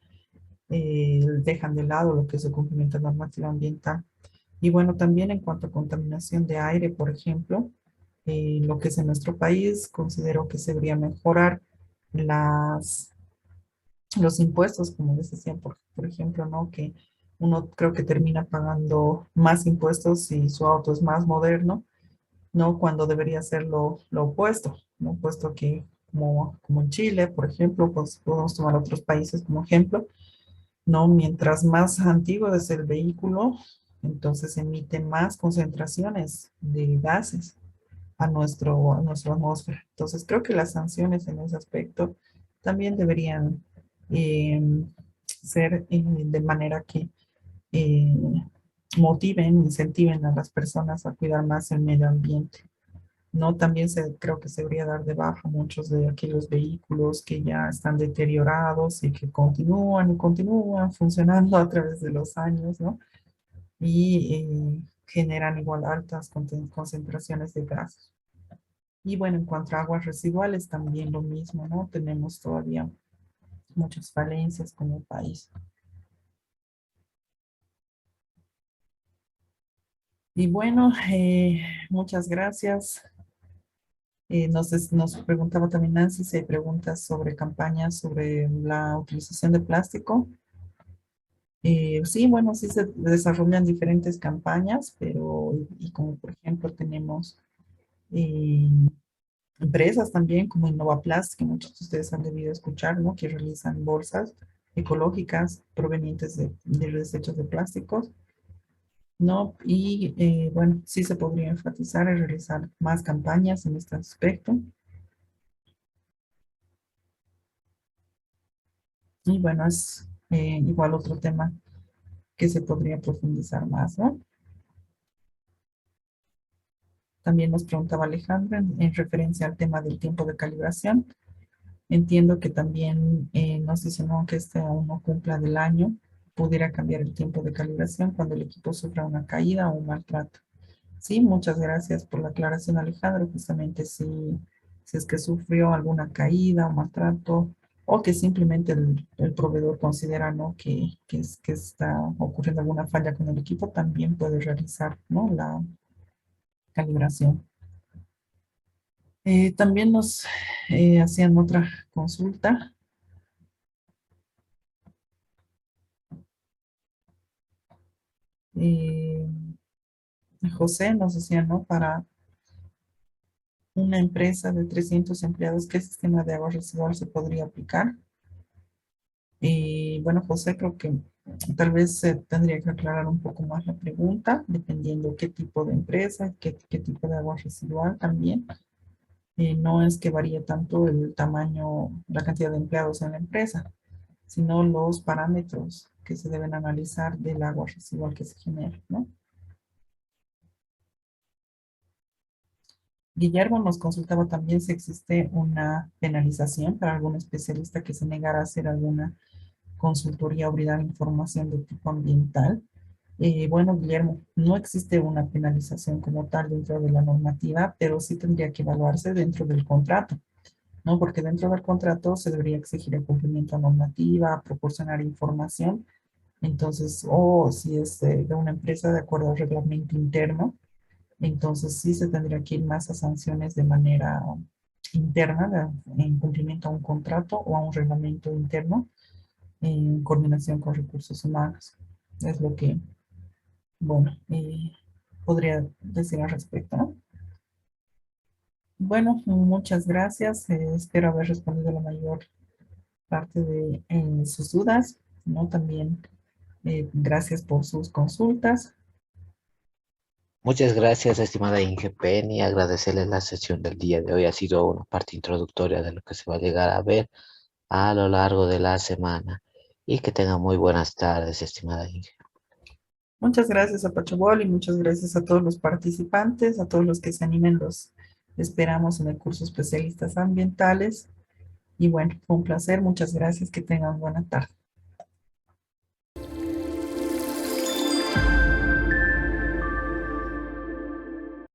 dejan de lado lo que es el cumplimiento de normativa ambiental. Y bueno, también en cuanto a contaminación de aire, por ejemplo, lo que es en nuestro país, considero que se debería mejorar las, los impuestos, como les decía, por ejemplo, ¿no? Que uno creo que termina pagando más impuestos si su auto es más moderno, ¿no? Cuando debería ser lo opuesto, ¿no? Puesto que como en Chile, por ejemplo, pues podemos tomar otros países como ejemplo, ¿no? Mientras más antiguo es el vehículo, entonces emite más concentraciones de gases a nuestra atmósfera. Entonces creo que las sanciones en ese aspecto también deberían eh, ser de manera que eh, motiven, incentiven a las personas a cuidar más el medio ambiente. No, también creo que se debería dar de baja muchos de aquellos vehículos que ya están deteriorados y que continúan y continúan funcionando a través de los años, ¿no? Y generan igual altas concentraciones de gases. Y bueno, en cuanto a aguas residuales, también lo mismo, ¿no? Tenemos todavía muchas falencias como país. Y bueno, muchas gracias. Nos preguntaba también Nancy si hay preguntas sobre campañas sobre la utilización de plástico. Sí, bueno, sí se desarrollan diferentes campañas, pero y como por ejemplo tenemos eh, empresas también como Innovaplast, que muchos de ustedes han debido escuchar, ¿no? Que realizan bolsas ecológicas provenientes de desechos de plásticos, ¿no? Y bueno, sí se podría enfatizar y realizar más campañas en este aspecto. Y bueno, es igual otro tema que se podría profundizar más, ¿no? También nos preguntaba Alejandra en referencia al tema del tiempo de calibración. Entiendo que también nos dicen ¿no? que este aún no cumpla del año, pudiera cambiar el tiempo de calibración cuando el equipo sufra una caída o un maltrato. Sí, muchas gracias por la aclaración, Alejandro. Justamente si es que sufrió alguna caída o maltrato o que simplemente el proveedor considera ¿no? que está ocurriendo alguna falla con el equipo, también puede realizar ¿no? la calibración. También nos hacían otra consulta. Eh, José nos decía, ¿no? Para una empresa de 300 empleados, ¿qué sistema de agua residual se podría aplicar? Y bueno, José, creo que tal vez se tendría que aclarar un poco más la pregunta, dependiendo qué tipo de empresa, qué tipo de agua residual también. No es que varíe tanto el tamaño, la cantidad de empleados en la empresa, sino los parámetros que se deben analizar del agua residual que se genera, ¿no? Guillermo nos consultaba también si existe una penalización para algún especialista que se negara a hacer alguna consultoría o brindar información de tipo ambiental. Bueno, Guillermo, no existe una penalización como tal dentro de la normativa, pero sí tendría que evaluarse dentro del contrato, ¿no? Porque dentro del contrato se debería exigir el cumplimiento a normativa, proporcionar información. Entonces, o si es de una empresa de acuerdo al reglamento interno, entonces sí se tendría que ir más a sanciones de manera interna, en cumplimiento a un contrato o a un reglamento interno en coordinación con recursos humanos. Es lo que, bueno, podría decir al respecto, ¿no? Bueno, muchas gracias. Espero haber respondido la mayor parte de sus dudas, ¿no? También gracias por sus consultas. Muchas gracias, estimada Inge Penny. Agradecerle la sesión del día de hoy. Ha sido una parte introductoria de lo que se va a llegar a ver a lo largo de la semana. Y que tenga muy buenas tardes, estimada Inge. Muchas gracias a Pachabol y muchas gracias a todos los participantes, a todos los que se animen, los esperamos en el curso especialistas ambientales. Y bueno, fue un placer, muchas gracias, que tengan buena tarde.